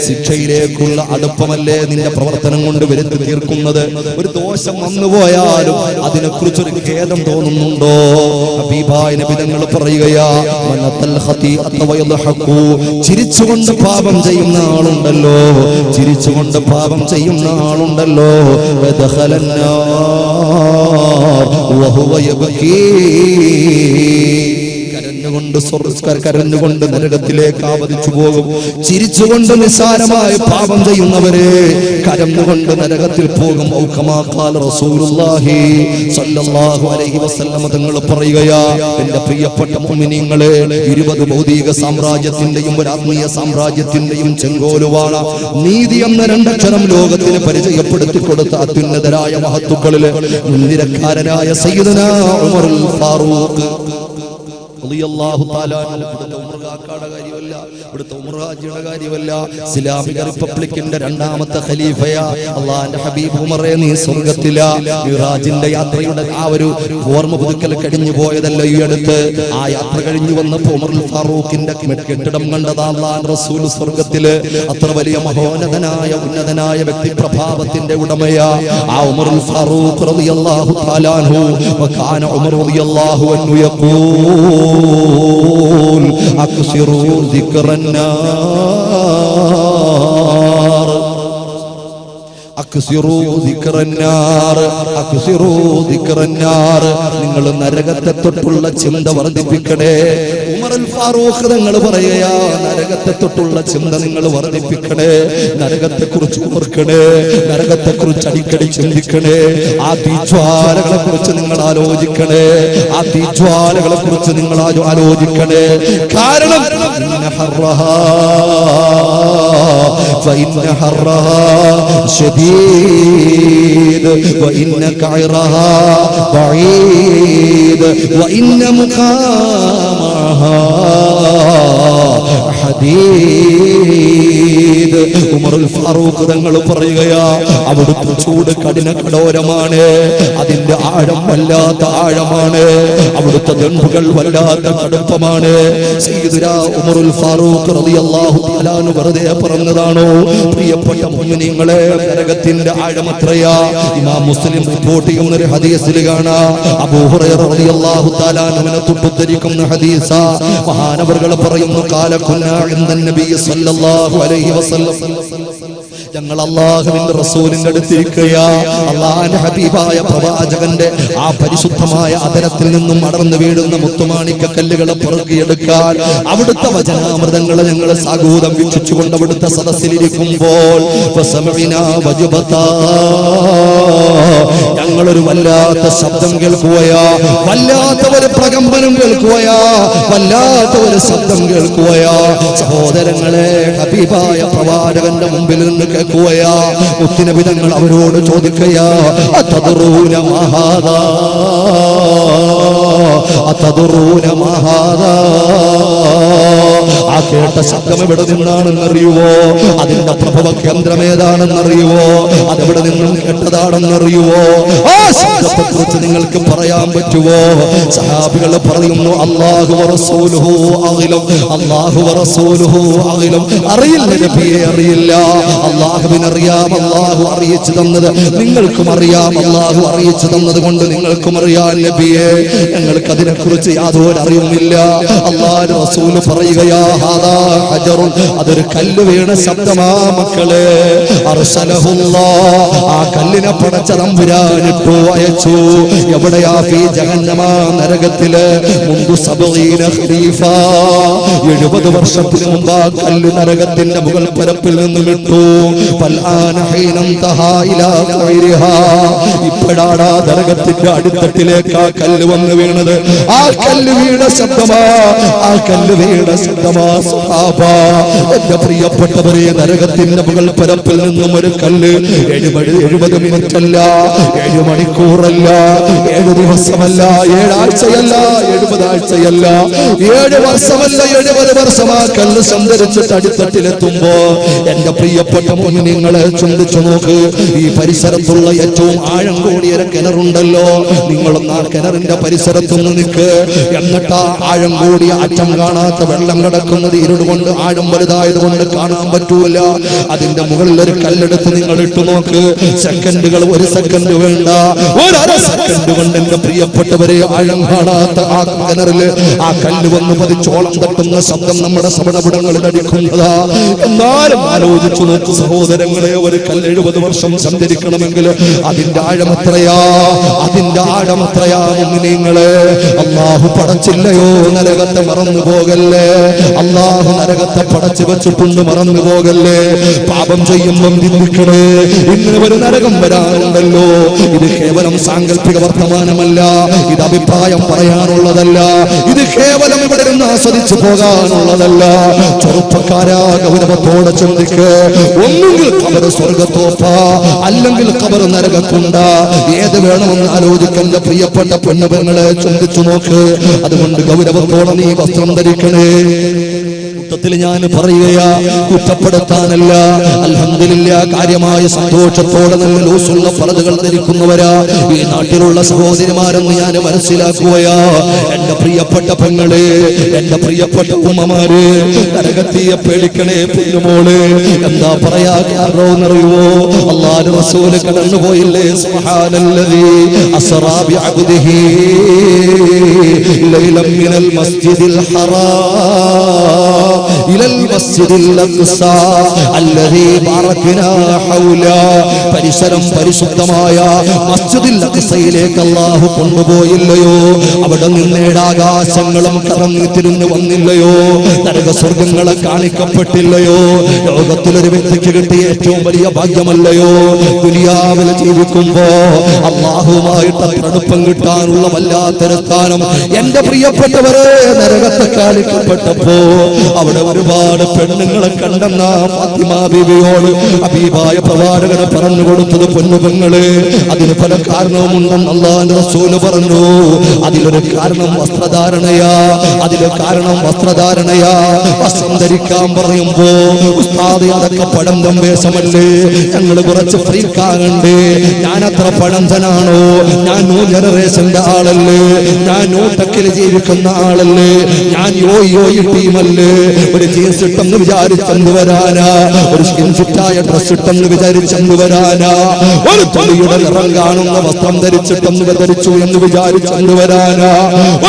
S1: ശിക്ഷയിലേക്കുള്ള അടുപ്പമല്ലേ നിന്റെ പ്രവർത്തനം കൊണ്ട് വരുത്തി തീർക്കുന്നത്. ഒരു ദോഷം വന്നുപോയാലും അതിനെക്കുറിച്ചൊരു ഖേദം തോന്നുന്നുണ്ടോ? ഹബീബായ നബി തങ്ങൾ പറയുകയാ, ചിരിച്ചുകൊണ്ട് പാപം ചെയ്യുന്ന ആളുണ്ടല്ലോ, ചിരിച്ചുകൊണ്ട് പാപം ചെയ്യുന്ന ആളുണ്ടല്ലോ, കരഞ്ഞുകൊണ്ട് നരകത്തിലേക്ക് ആവതിച്ചു പോകും. ചിരിച്ചുകൊണ്ട് നിസ്സാരമായ പാപം ചെയ്യുന്നവരെ കരഞ്ഞുകൊണ്ട് നരകത്തിൽ പോകും. റസൂലുള്ളാഹി സ്വല്ലല്ലാഹു അലൈഹി വസല്ലം തങ്ങൾ പറയുകയാ, എന്റെ പ്രിയപ്പെട്ട മുഅ്മിനീങ്ങളെ, 20 ഭൗതിക സാമ്രാജ്യത്തിന്റെയും ഒരു ആത്മീയ സാമ്രാജ്യത്തിന്റെയും ചെങ്കോലുവാള നീതി എന്ന 2 അക്ഷരം ലോകത്തിന് പരിചയപ്പെടുത്തി കൊടുത്ത അത്യുന്നതരായ മഹത്തുക്കളിലെ മുൻനിരക്കാരനായ സയ്യിദുനാ ഉമറുൽ ഫാറൂഖ് റളിയല്ലാഹു തആല ഇവിടുത്തെ ഉമർഗാക്കാടെ കാര്യമല്ല, ഇവിടുത്തെ ഉമർഹാജിയുടെ കാര്യമല്ല, ഇസ്ലാമിക റിപ്പബ്ലിക്കിന്റെ 2ാമത്തെ ഖലീഫയാ. അല്ലാഹുവിന്റെ ഹബീബ് ഉമറേ, നീ സ്വർഗ്ഗത്തിലാ. മിറാജിന്റെ യാത്രയുടെ ആ ഒരു ഓർമ്മ പുതുക്കൽ കഴിഞ്ഞു പോയതല്ല ഈ അടുത്ത്. ആ യാത്ര കഴിഞ്ഞു വന്നപ്പോൾ ഉമറുൽ ഫാറൂഖിന്റെ കെട്ടിടം കണ്ടതാ അല്ലാഹുവിന്റെ റസൂൽ സ്വർഗ്ഗത്തില്. അത്ര വലിയ മഹോന്നതനായ ഉന്നതനായ വ്യക്തിപ്രഭാവത്തിന്റെ ഉടമയാ ആ ഉമറുൽ ഫാറൂഖ് റളിയല്ലാഹു തആല അൻഹു. വകാന ഉമർ റളിയല്ലാഹു അൻഹു യഖൂൽ أكثروا ذكر النار നിങ്ങൾ നരകത്തെ തൊട്ടുള്ള ചിന്ത വർദ്ധിപ്പിക്കണേ. ഉമറുൽ ഫാറൂഖ് തങ്ങൾ പറയുകയാ, നരകത്തെ തൊട്ടുള്ള ചിന്ത നിങ്ങൾ വർദ്ധിപ്പിക്കണേ, നരകത്തെ കുറിച്ച് ഓർക്കണേ, നരകത്തെ കുറിച്ച് അടിക്കടി ചിന്തിക്കണേ. ആ തീജ്വാലകളെ കുറിച്ച് നിങ്ങൾ ആലോചിക്കണേ, ആ തീജ്വാലകളെ കുറിച്ച് നിങ്ങൾ ആലോചിക്കണേ. കാരണം وإن كعرها بعيد وإن مقامها حديد. ഉമറുൽ ഫാറൂഖ് തങ്ങൾ പറയുകയാ, അവിടുത്തെ ചൂട് കഠിന കഠോരമാണ്, അതിന്റെ ആഴം വല്ലാത്ത ആഴമാണ്, അവിടുത്തെ ദണ്ഡുകൾ വല്ലാത്ത കടുപ്പമാണ്. സയ്യിദുനാ ഉമറുൽ ഫാറൂഖ് റളിയല്ലാഹു തആല അൻഹു വെറുതെ പറഞ്ഞതാണോ? പ്രിയപ്പെട്ട മുഅ്മിനീങ്ങളെ, നരകത്തിന്റെ ആഴം എത്രയാ? ഇമാം മുസ്ലിം റിപ്പോർട്ട് ചെയ്യുന്ന ഒരു ഹദീസിൽ കാണാം, അബൂ ഹുറൈറ റളിയല്ലാഹു തആല അൻഹുവിനെ തൊട്ടുദ്ധരിക്കുന്ന ഹദീസാ. മഹാനവറുകൾ പറയുന്നു, ഖാല കുന്നാ ഇൻദൻ നബി സല്ലല്ലാഹു അലൈഹി വസല്ലം, ഞങ്ങൾ അല്ലാഹുവിന്റെ റസൂലിന്റെ അടുത്തിരിക്കുകയാ. അല്ലാഹുവിന്റെ ഹബീബായ പ്രവാചകന്റെ ആ പരിശുദ്ധമായ അതരത്തിൽ നിന്നും അടർന്നു വീഴുന്ന മുത്തുമാണിക്ക കല്ലുകളെ പെറുക്കിയെടുക്കാൻ അവിടുത്തെ വചനാമൃതങ്ങളെ ഞങ്ങൾ സാഗൂതം വീക്ഷിച്ചുകൊണ്ട് അവിടുത്തെ സദസ്സിലിരിക്കുമ്പോൾ ഞങ്ങളൊരു വല്ലാത്ത ശബ്ദം കേൾക്കുകയാ, വല്ലാത്ത ഒരു പ്രകമ്പനം കേൾക്കുകയാ, വല്ലാത്ത ഒരു ശബ്ദം കേൾക്കുകയാ. സഹോദരങ്ങളെ, ഹബീബായ പ്രവാചകന്റെ മുമ്പിൽ നിന്ന് കേൾക്കുകയാ. മുത്തുനബി തങ്ങൾ അവരോട് ചോദിക്കുകയാ, അതദറൂന മഹാദാ, അതദറൂന മഹാദാ. ആ കേട്ട ശബ്ദം എവിടെ നിന്നാണെന്നറിയുവോ? അതിന്റെ പ്രഭവ കേന്ദ്രം ഏതാണെന്നറിയുവോ? അതെവിടെ നിന്നും കേട്ടതാണെന്നറിയുവോ? ആ ശബ്ദത്തെ കുറിച്ച് നിങ്ങൾക്ക് പറയാൻ പറ്റുവോ? സഹാബികൾ പറയുന്നു, അല്ലാഹു വറസൂലുഹു അഗ്ലം, അല്ലാഹു വറസൂലുഹു അഗ്ലം. അറിയില്ല നബിയെ, അറിയില്ല. അല്ലാഹുവിനറിയാം, അല്ലാഹു അറിയിച്ചു തന്നത് നിങ്ങൾക്കും അറിയാം, അല്ലാഹു അറിയിച്ചു തന്നത് കൊണ്ട് നിങ്ങൾക്കും അറിയാം നബിയെ, ഞങ്ങൾക്ക് അതിനെക്കുറിച്ച് യാതൊരു അറിവുമില്ല. അല്ലാഹുവിന്റെ റസൂൽ പറയുകയാ, ഹാദാ ഹജറുൻ, അതൊരു കല്ല് വീണ ശബ്ദമാ മക്കളെ. അർസലഹുല്ലാഹ്, ആ കല്ലിനെ പടച്ച തമ്പുരാനിട്ടു അയച്ചു. എവിടെയാ? ഫീ ജഹന്നമ, നരകത്തില്. മുൻദു 70 ഖരീഫ, 70 വർഷത്തിന് മുമ്പ് ആ കല്ല് നരകത്തിന്റെ മുകൾ പരപ്പിൽ നിന്നും ഇട്ടു. ഇപ്പോഴാണ് നരകത്തിന്റെ അടിത്തട്ടിലേക്ക് ആ കല്ല് വന്ന് വീണത്. ആ കല്ല് വീണ ശബ്ദമാ, ആ കല്ല് വീണ ശബ്ദമാ സ്വഹാബാ. എന്റെ പ്രിയപ്പെട്ടവരെ, നരകത്തിന്റെ മുകൾ പരപ്പിൽ നിന്നും ഒരു കല്ല് 70 മിനിറ്റ് അല്ല, 7 മണിക്കൂറല്ല, 7 ദിവസമല്ല, 7 ആഴ്ചയല്ല, 70 ആഴ്ചയല്ല, 7 വർഷമല്ല, 70 വർഷം ആ കല്ല് സഞ്ചരിച്ചിട്ട് അടിത്തട്ടിലെത്തുമ്പോ എന്റെ പ്രിയപ്പെട്ട മുഅ്മിനീങ്ങളെ ചിന്തിച്ചു നോക്ക്. ഈ പരിസരത്തുള്ള ഏറ്റവും ആഴം കൂടിയ കിണറുണ്ടല്ലോ, നിങ്ങളൊന്ന് ആ കിണറിന്റെ പരിസരത്തൊന്ന് നിൽക്ക്. എന്നിട്ട് ആ ആഴം കൂടിയ അറ്റം കാണാത്ത വെള്ളം കിടക്കുന്നത് ഇരുടുകൊണ്ട് ആഴം വലുതായത് കൊണ്ട് കാണാൻ പറ്റൂല. അതിന്റെ മുകളിൽ ഒരു കല്ലെടുത്ത് നിങ്ങൾ ഇട്ടു നോക്ക്. സെക്കൻഡുകൾ, 1 സെക്കൻഡ് വേണ്ട, 1/2 സെക്കൻഡ് കൊണ്ട് എന്റെ പ്രിയപ്പെട്ടവരെ, ആഴം കാണാത്ത ആ കിണറില് ആ കല്ല് വന്ന് പതിച്ചോളം തട്ടുന്ന ശബ്ദം നമ്മുടെ ശ്രവണപുടങ്ങളിൽ അടിക്കുന്നതാ. എന്നാലും ആലോചിച്ചു നോക്കൂ സഹോദരങ്ങളെ, ഒരു കല്ല് 70 വർഷം സഞ്ചരിക്കണമെങ്കിൽ അതിന്റെ ആഴം എത്രയാ? അതിന്റെ ആഴം എത്രയാ മുഅ്മിനീങ്ങളെ? അല്ലാഹു പടച്ചില്ലയോ? നരകത്തെ മറന്നു പോകല്ലേ. അല്ലാഹു നരകത്തെ പടച്ചു വെച്ചിട്ടുണ്ട്, മറന്നു പോകല്ലേ. പാപം ചെയ്യുമ്പം ചിന്തിക്കണേ, ഇങ്ങനെ ഒരു നരകം വരാനുണ്ടല്ലോ. ഇത് കേവലം സാങ്കല്പിക വർത്തമാനമല്ല, ഇത് അഭിപ്രായം പറയാനുള്ളതല്ല, ഇത് കേവലം ഇവിടെ നിന്ന് ആസ്വദിച്ചു പോകാനുള്ളതല്ല. ചെറുപ്പക്കാരാ, ഗൗരവത്തോടെ ചിന്തിക്ക്. ഒന്നുകിൽ ഖബർ സ്വർഗത്തോപ്പ, അല്ലെങ്കിൽ ഖബർ നരകക്കുണ്ട. ഏത് വേണമെന്ന് ആലോചിക്കേണ്ട പ്രിയപ്പെട്ട പെണ്ണുപെങ്ങളെ ചിന്തിച്ചു നോക്ക്. അതുകൊണ്ട് ഗൗരവത്തോടെ നീ വസ്ത്രം ധരിക്കണേ. ഞാൻ പറയുകയാ, കുറ്റപ്പെടുത്താനല്ല. അൽഹംദുലില്ലാ, കാര്യമായ സന്തോഷത്തോടെ നല്ല ലൂസുള്ള പർദ്ദകൾ ധരിക്കുന്നവരാ ഈ നാട്ടിലുള്ള സഹോദരിമാരെന്ന് ഞാൻ മനസ്സിലാക്കുകയാ. എന്റെ പ്രിയപ്പെട്ട പെങ്ങളെ, എന്റെ പ്രിയപ്പെട്ട ഉമ്മമാര്, നരകത്തിയെ പേടിക്കണേ പൊന്നുമോള്. എന്താ പറയാ കാരണോന്നറിയുവോ? അല്ലാഹുവിന്റെ റസൂല് കടന്നുപോയില്ലേ, സുബ്ഹാനല്ലദീ അസ്റാ ബിഅബ്ദിഹി ലൈലൻ മിനൽ മസ്ജിദിൽ ഹറാം ഇലൽ മസ്ജിദിൽ അഖ്സാ അല്ലദീ ബാറക്നാ ഹൗലാ. പരിസരം പരിശുദ്ധമായ മസ്ജിദുൽ അഖ്സയിലേക്ക് അല്ലാഹു കൊണ്ടുപോയില്ലയോ? അവിടെ നിന്ന് 7 ആകാശങ്ങളും കറങ്ങി തിരിഞ്ഞു വന്നില്ലയോ? നരക സ്വർഗ്ഗങ്ങളെ കാണിക്കപ്പെട്ടില്ലയോ? ലോകത്തിലൊരു വ്യക്തിക്ക് കിട്ടിയ ഏറ്റവും വലിയ ഭാഗ്യമല്ലയോ ദുനിയാവിൽ ജീവിക്കുമ്പോ അല്ലാഹുവുമായിട്ട് അടുപ്പം കിട്ടാനുള്ള വല്ലാത്തൊരു സ്ഥാനം. എന്റെ പ്രിയപ്പെട്ടവരെ, നരകത്തെ കാണിക്കപ്പെട്ടപ്പോ അവിടെ അവിടെ ഒരുപാട് പെണ്ണുങ്ങളെ കണ്ടെന്ന ഫാത്തിമ ബീവിയോട് ഹബീബായ പ്രവാചകൻ പറഞ്ഞു കൊടുത്തത്, പൊന്നുപെങ്ങളെ അതിന് പല കാരണവുമുണ്ടെന്ന് അല്ലാഹുവിന്റെ റസൂല് പറഞ്ഞു. അതിലൊരു കാരണം വസ്ത്രധാരണയാ, അതിലൊരു കാരണം വസ്ത്രധാരണയാ. വസ്ത്രം ധരിക്കാൻ പറയുമ്പോ ഉസ്താദേ അതൊക്കെ പഴം തമ്പേശമല്ലേ, ഞങ്ങൾ കുറച്ച് ഫ്രീക്കാകണ്ടേ, ഞാനത്ര പഴന്തനാണോ, ഞാൻ ന്യൂ ജനറേഷന്റെ ആളല്ലേ, ഞാൻ ന്യൂ ടെക്കിൽ ജീവിക്കുന്ന ആളല്ലേ, ഞാൻ യോയി ടീമല്ലേ, ഒരു ജീൻസ് ഇട്ടെന്ന് വിചാരിച്ചെന്ന് വരാനാ, ഒരു സ്കിൻ ഫിറ്റായ ഡ്രസ് ഇട്ടെന്ന് വിചാരിച്ചെന്ന് വരാനാ, ഒരു തൊലിയുടെ നിറം കാണുന്ന വസ്ത്രം ധരിച്ചിട്ടെന്ന് ധരിച്ചു എന്ന് വിചാരിച്ചെന്ന് വരാനാ,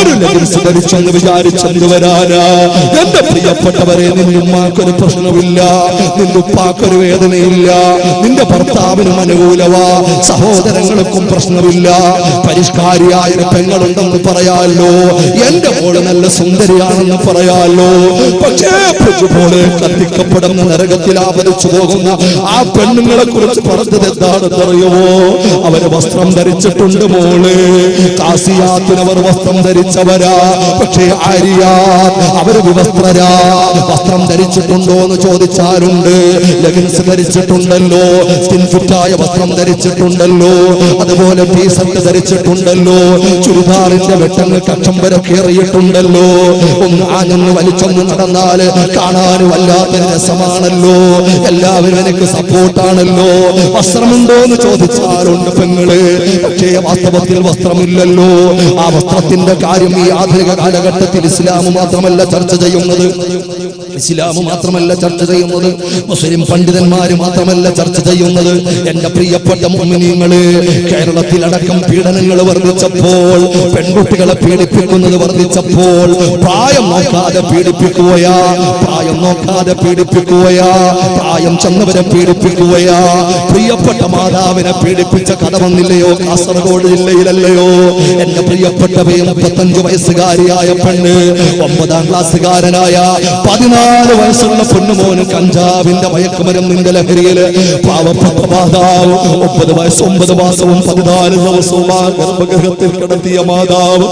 S1: ഒരു ലെഗിൻസ് ധരിച്ചെന്ന് വിചാരിച്ചെന്ന് വരാനാ. എന്റെ പ്രിയപ്പെട്ടവരെ, നിന്റെ ഉമ്മാക്കൊരു പ്രശ്നമില്ല, നിന്റെ ഉപ്പാക്കൊരു വേദനയില്ല, നിന്റെ ഭർത്താവിനും അനുകൂലവാ, സഹോദരങ്ങൾക്കും പ്രശ്നമില്ല, പരിഷ്കാരിയായ പെങ്ങളുണ്ടെന്ന് പറയാലോ, എന്റെ മോള് നല്ല സുന്ദരിയാണെന്ന് പറയാലോ. പക്ഷേ പോലെ കത്തിക്കപ്പെടുന്ന നരകത്തിൽ ആവരിച്ചു പോകുന്ന ആ പെണ്ണുങ്ങളെ കുറിച്ച് പറഞ്ഞത് എന്താണെന്നറിയുമോ? അവര് വസ്ത്രം ധരിച്ചിട്ടുണ്ട് മോള്, കാസിയാത്തിനവർ വസ്ത്രം ധരിച്ചവരാ, പക്ഷേ ആരിയാത്ത് അവര് വിവസ്ത്രരാ. വസ്ത്രം ധരിച്ചിട്ടുണ്ടോ എന്ന് ചോദിച്ചാലുണ്ട്, ലെഗിൻസ് ധരിച്ചിട്ടുണ്ടല്ലോ, സ്കിൻ ഫിറ്റായ വസ്ത്രം ധരിച്ചിട്ടുണ്ടല്ലോ, അതുപോലെ ടീഷർട്ട് ധരിച്ചിട്ടുണ്ടല്ലോ, ചുരിദാറിന്റെ വെട്ടങ്ങൾ കക്ഷം വരെ കയറിയിട്ടുണ്ടല്ലോ. ഒന്ന് ആഞ്ഞൊന്ന് വലിച്ചൊന്ന് നടന്നാൽ കാണാൻ വല്ലാത്ത രസമാണല്ലോ, എല്ലാവരും എനിക്ക് സപ്പോർട്ടാണല്ലോ. വസ്ത്രമുണ്ടോ എന്ന് ചോദിച്ചാലുണ്ട് പെങ്ങള്, പക്ഷേ വാസ്തവത്തിൽ വസ്ത്രമില്ലല്ലോ. ആ വസ്ത്രത്തിന്റെ കാര്യം ഈ ആധുനിക കാലഘട്ടത്തിൽ ഇസ്ലാം മാത്രമല്ല ചർച്ച ചെയ്യുന്നത്, ഇസ്ലാം മാത്രമല്ല ചർച്ച ചെയ്യുന്നത്, മുസ്ലിം പണ്ഡിതന്മാര് മാത്രമല്ല ചർച്ച ചെയ്യുന്നത്. എന്റെ പ്രിയപ്പെട്ട മുഅ്മിനീങ്ങളെ, കേരളത്തിലടക്കം പീഡനങ്ങൾ വർദ്ധിച്ചപ്പോൾ, പെൺകുട്ടികളെ പീഡിപ്പിക്കുന്നത് വർദ്ധിച്ചപ്പോൾ, പ്രായം നോക്കാതെ പീഡിപ്പിക്കുകയാ, പ്രായം നോക്കാതെ പീഡിപ്പിക്കുകയാ, പ്രായം ചെന്നവരെ പീഡിപ്പിക്കുകയാ. പ്രിയപ്പെട്ട മാതാവിനെ പീഡിപ്പിച്ച കഥ വന്നില്ലയോ കാസർഗോഡ് ജില്ലയിലല്ലയോ? എന്റെ പ്രിയപ്പെട്ടവയെ 35 വയസ്സുകാരിയായ പെണ്ണ്, 9ാം ക്ലാസ്സുകാരനായ 14 വയസ്സുള്ള പൊന്നുമോന് കഞ്ചാവിന്റെ മയക്കുമരുന്നിന്റെ ലഹരിയില് പാവപ്പെട്ട മാതാവ് 9 മാസവും 14 ദിവസവും ആ ഗർഭഗൃഹത്തിൽ കിടത്തിയ മാതാവ്,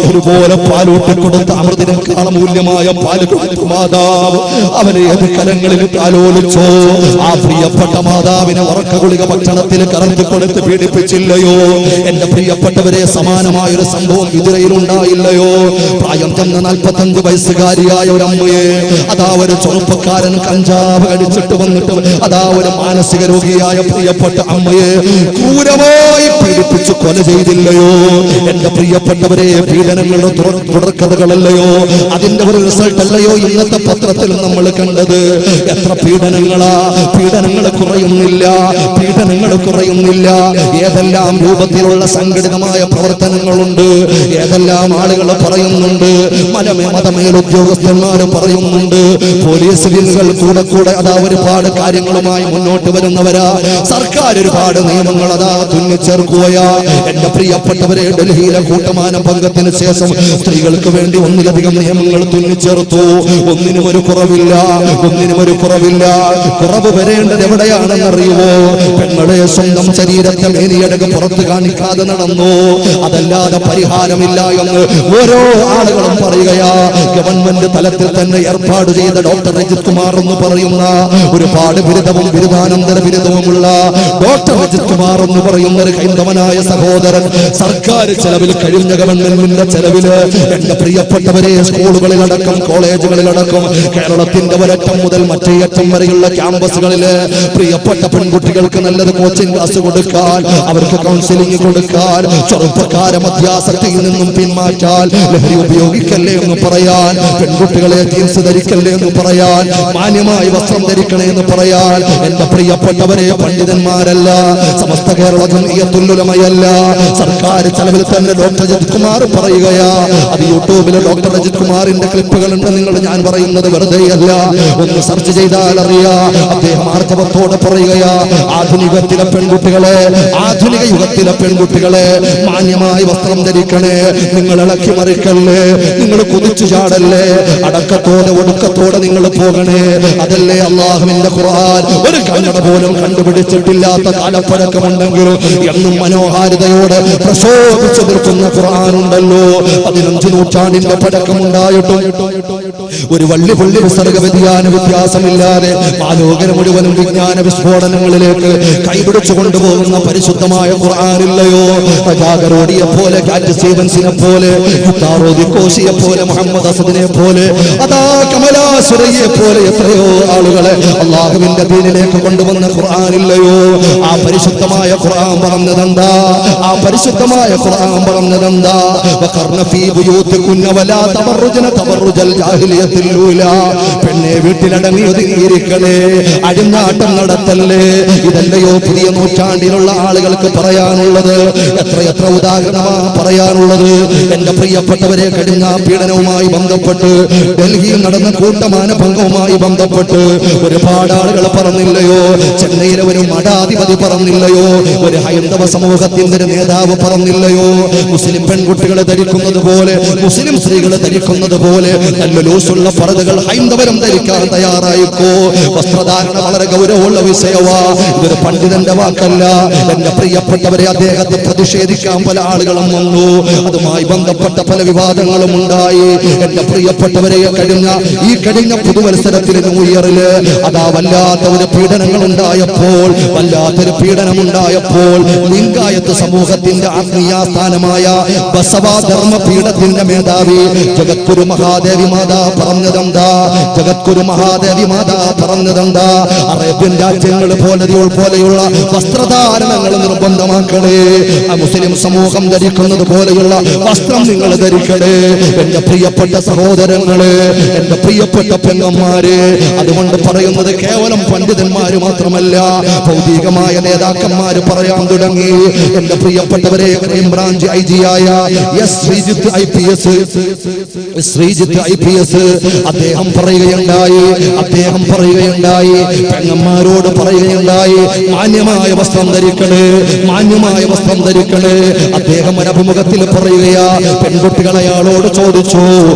S1: ഒരുപോലെ പാലൂട്ടി കൊടുത്ത അമൃതിനേക്കാൾ മൂല്യമായ പാല് കൊടുത്ത മാതാവ് അവനെ ഏത് കലങ്ങളിൽ താലോലിച്ചോ? ആ പ്രിയപ്പെട്ട മാതാവിനെ ഉറക്ക ഗുളിക ഭക്ഷണത്തിൽ കറന്തി കൊടുത്ത് പീഡിപ്പിച്ചില്ലയോ? എന്റെ പ്രിയപ്പെട്ടവരെ, സമാനമായ ഒരു സംഭവം വിതുരയിൽ ഉണ്ടായില്ലയോ? പ്രായം ചെന്ന 45 വയസ്സുകാരിയായ ഒരു അമ്മയെ അതാ ഒരു ചെറുപ്പക്കാരൻ കഞ്ചാവ് കഴിച്ചിട്ട് വന്നിട്ട് അതാ ഒരു മാനസിക രോഗിയായ പ്രിയപ്പെട്ട അമ്മയെ ക്രൂരമായി പീഡിപ്പിച്ചു കൊല ചെയ്തില്ലയോ? എന്റെ പ്രിയപ്പെട്ടവരെ, പീഡനങ്ങളുടെ തുടർക്കഥകളല്ലയോ? അതിന്റെ ഒരു റിസൾട്ട് അല്ലയോ ഇന്നത്തെ പത്രത്തിൽ നമ്മൾ കണ്ടത്? എത്ര പീഡനങ്ങളാ! പീഡനങ്ങൾ കുറയുന്നില്ല, പീഡനങ്ങൾ കുറയുന്നില്ല. ഏതെല്ലാം രൂപത്തിലുള്ള സംഘടിതമായ പ്രവർത്തനങ്ങളുണ്ട്, ഏതെല്ലാം ആളുകൾ പറയുന്നുണ്ട്, മതമേലുദ്യോഗസ്ഥന്മാർ പറയുന്നുണ്ട്, പോലീസ് വിങ്ങുകൾ കൂടെ അതാ ഒരുപാട് കാര്യങ്ങളുമായി മുന്നോട്ട് വരുന്നവരാ. സർക്കാർ ഒരുപാട് നിയമങ്ങൾ അതാ തുന്നിച്ചേർക്കുകയാ. എന്റെ പ്രിയപ്പെട്ടവരെ, ഡൽഹിയിലെ കൂട്ടമാന ഭംഗത്തിന് ശേഷം സ്ത്രീകൾക്ക് വേണ്ടി ഒന്നിലധികം നിയമങ്ങൾ തുന്നിച്ചേർത്തു. ഒന്നിനും ഒരു കുറവില്ല, ഒന്നിനും ഒരു കുറവില്ല. കുറവ് വരേണ്ടത് എവിടെയാണെന്നറിയുമോ? പെങ്ങളെ സ്വന്തം ശരീരത്തെ മേനിയടക്ക് പുറത്ത് കാണിക്കാതെ നടന്നു, അതല്ലാതെ പരിഹാരമില്ല എന്ന് ഓരോ ആളുകളും പറയുകയാ. ഗവൺമെന്റ് തലത്തിൽ തന്നെ ഏർപ്പാട് ചെയ്ത ഡോക്ടർ രജിത് കുമാർ എന്ന് പറയുന്ന ഒരുപാട് ബിരുദവും ബിരുദാനന്തര ബിരുദവുമുള്ള ഡോക്ടർ രജിത് കുമാർ എന്ന് പറയുന്ന ഒരു ഹൈന്ദവനായ സഹോദരൻ സർക്കാർ ചെലവിൽ, കഴിഞ്ഞ ഗവൺമെന്റിന്റെ ചെലവില്, എന്റെ പ്രിയപ്പെട്ടവരെ, സ്കൂളുകളിലടക്കം കോളേജുകളിലടക്കം കേരളത്തിന്റെ ഒരറ്റം മുതൽ മറ്റേ അറ്റം വരെയുള്ള ക്യാമ്പസുകളില് പ്രിയപ്പെട്ട പെൺകുട്ടികൾക്ക് നല്ലൊരു കോച്ചിങ് ക്ലാസ് കൊടുക്കാൻ, അവർക്ക് കൗൺസിലിംഗ് കൊടുക്കാൻ, ചെറുപ്പക്കാരെ മദ്യാസക്തിയിൽ നിന്നും പിന്മാറ്റാൻ, ലഹരി ഉപയോഗിക്കല്ലേ എന്ന് പറയാൻ, പെൺകുട്ടികളെ ജീൻസ് ധരിക്കല്ലേ എന്ന് പറയാൻ, മാന്യമായി വസ്ത്രം ധരിക്കണേ എന്ന് പറയാൻ, എന്റെ പ്രിയപ്പെട്ടവരെ, പണ്ഡിതന്മാരല്ല, സമസ്ത കേരള ജംഇയ്യത്തുൽ ഉലമയല്ല, സർക്കാർ ചെലവിൽ തന്നെ ഡോക്ടർ രജിത് കുമാർ പറയുകയാ. അത് യൂട്യൂബിലെ ഡോക്ടർ രജിത് കുമാറിന്റെ ക്ലിപ്പുകളുണ്ട്, നിങ്ങൾ ഞാൻ പറയുന്നത് വെറുതെയല്ല, ഒന്ന് സെർച്ച് ചെയ്താൽ അറിയാം. അദ്ദേഹം ആർജവത്തോടെ പറയുകയാ, ആധുനികത്തിലെ പെൺകുട്ടികളെ, ആധുനിക യുഗത്തിലെ പെൺകുട്ടികളെ, മാന്യമായി വസ്ത്രം ധരിക്കണേ, നിങ്ങൾ ഇളക്കി മറിക്കല്ലേ, നിങ്ങൾ കുതിച്ചു ചാടല്ലേ, അടക്കത്തോടെ ഒടുക്കത്തോടെ നിങ്ങൾ പോകണേ. അതല്ലേ അള്ളാഹുവിന്റെ ഖുർആൻ. ഒരു കണ്ണട പോലും കണ്ടുപിടിച്ചിട്ടില്ലാത്ത കാലപ്പഴക്കമുണ്ടെങ്കിലും എന്നും മനോഹാരിതയോടെ പ്രശോഭിച്ചു നിൽക്കുന്ന ഖുർആൻ ഉണ്ടല്ലോ. 15 നൂറ്റാണ്ടിന്റെ പഴക്കമുണ്ടായിട്ടും ഒരു വള്ളി പുള്ളി വിസർഗ വ്യതിയാന വ്യത്യാസമില്ലാതെ ആലോകന മുഴുവനും വിജ്ഞാന വിസ്ഫോടനങ്ങളിലേക്ക് കൈപിടിച്ചു കൊണ്ടുപോകുന്ന പരിശുദ്ധമായ ഖുർആനില്ലയോ? ജാഗരോടിയെ പോലെ, കാറ്റ് സ്റ്റീവൻസിനെ പോലെ, കോശിയെ പോലെ, മുഹമ്മദ് അസദിനെ പോലെ, അതാ കമലാസുരയെ പോലെ എത്രയോ ആളുകളെ അള്ളാഹുവിന്റെ ദീനിലേക്ക് കൊണ്ടുവന്ന ഖുർആനില്ലയോ? ആ പരിശുദ്ധമായ ഖുർആൻ പറഞ്ഞതെന്താ? ആ പരിശുദ്ധമായ ഖുർആൻ പറഞ്ഞതെന്താ? വഖർന ഫീ ബുയൂതികുന്ന വലാ തബറുജന തബറുജൽ ജാഹിലിയത്തിൽ ഊലാ. പെണ്ണെ വീട്ടിലടങ്ങി ഒതുങ്ങിയിരിക്കണേ, അഴിഞ്ഞാട്ടം നടത്തല്ലേ. ഇതല്ലയോ പുതിയ നൂറ്റാണ്ടിലുള്ള ആളുകൾക്ക് പറയാനുള്ളത്? എത്രയെത്ര ഉദാഹരണമാണ് പറയാനുള്ളത്. എന്റെ പ്രിയപ്പെട്ടവരെ, കഴിഞ്ഞ പീഡനവുമായി ബന്ധപ്പെട്ട് ഡൽഹിയിൽ നടന്ന കൂട്ടമാനഭംഗവുമായി ബന്ധപ്പെട്ട് ഒരുപാട് ആളുകൾ പറഞ്ഞില്ലയോ? ചെന്നൈയിലെ ഒരു മഠാധിപതി പറഞ്ഞില്ലയോ? ഒരു ഹൈന്ദവ സമൂഹത്തിന്റെ ഒരു നേതാവ് പറഞ്ഞില്ലയോ? മുസ്ലിം പെൺകുട്ടികളെ ധരിക്കുന്നത് പോലെ, മുസ്ലിം സ്ത്രീകളെ ധരിക്കുന്നത് പോലെ നല്ല ലൂസുള്ള പർദ്ദകൾ ഹൈന്ദവരും ധരിക്കാൻ തയ്യാറായിക്കോ. വസ്ത്രധാരണ വളരെ ഗൗരവമുള്ള വിഷയവാ. ഇതൊരു പണ്ഡിതന്റെ വാക്കല്ല. എന്റെ പ്രിയപ്പെട്ടവരെ, അദ്ദേഹത്തെ പ്രതിഷേധിക്കാൻ പല ആളുകളും വന്നു. അതുമായി ബന്ധപ്പെട്ട പല വിവാദങ്ങളും ഉണ്ടായി. എന്റെ പ്രിയപ്പെട്ടവരെ, കഴിഞ്ഞ പുതുവത്സരത്തിൽ ന്യൂ ഇയറില് അതാ വല്ലാത്ത ഒരു പീഡനങ്ങൾ ഉണ്ടായപ്പോൾ, വല്ലാത്തൊരു പീഡനമുണ്ടായപ്പോൾ ലിംഗായത്ത് സമൂഹത്തിന്റെ ആത്മീയാസ്ഥാനമായ ബസവാധർമ്മ പീഠത്തിന്റെ മേധാവി ജഗദ്ഗുരു മഹാദേവി മാതാ പറഞ്ഞതെന്താ? ജഗദ്ഗുരു മഹാദേവി മാതാ പറഞ്ഞതെന്താ? അറേബ്യൻ രാജ്യങ്ങൾ പോലെയുള്ള വസ്ത്രധാരണങ്ങൾ നിർബന്ധമാക്കണേ. മുസ്ലിം സമൂഹം ധരിക്കുന്നത് പോലെയുള്ള വസ്ത്രം നിങ്ങൾ ധരിക്കണേ. എന്റെ പ്രിയപ്പെട്ട സഹോദരങ്ങളെ, എന്റെ പ്രിയപ്പെട്ട പെങ്ങന്മാരെ, അതുകൊണ്ട് പറയുന്നത് കേവലം പണ്ഡിതന്മാര് മാത്രമല്ല, ഭൗതികമായ നേതാക്കന്മാര് പറയാൻ തുടങ്ങി. എന്റെ പ്രിയപ്പെട്ടവരെ, ക്രൈംബ്രാഞ്ച് IG-യായ ശ്രീജിത്ത് IPS അദ്ദേഹം പറയുകയുണ്ടായി, പെങ്ങന്മാരോട് പറയുകയുണ്ടായി, മാന്യമായ വസ്ത്രം ധരിക്കണേ, മാന്യമായ വസ്ത്രം ധരിക്കണേ. അദ്ദേഹം ഒരു അഭിമുഖത്തിൽ പറയുകയാ, പെൺകുട്ടികൾ അയാളോട് ചോദിച്ചു,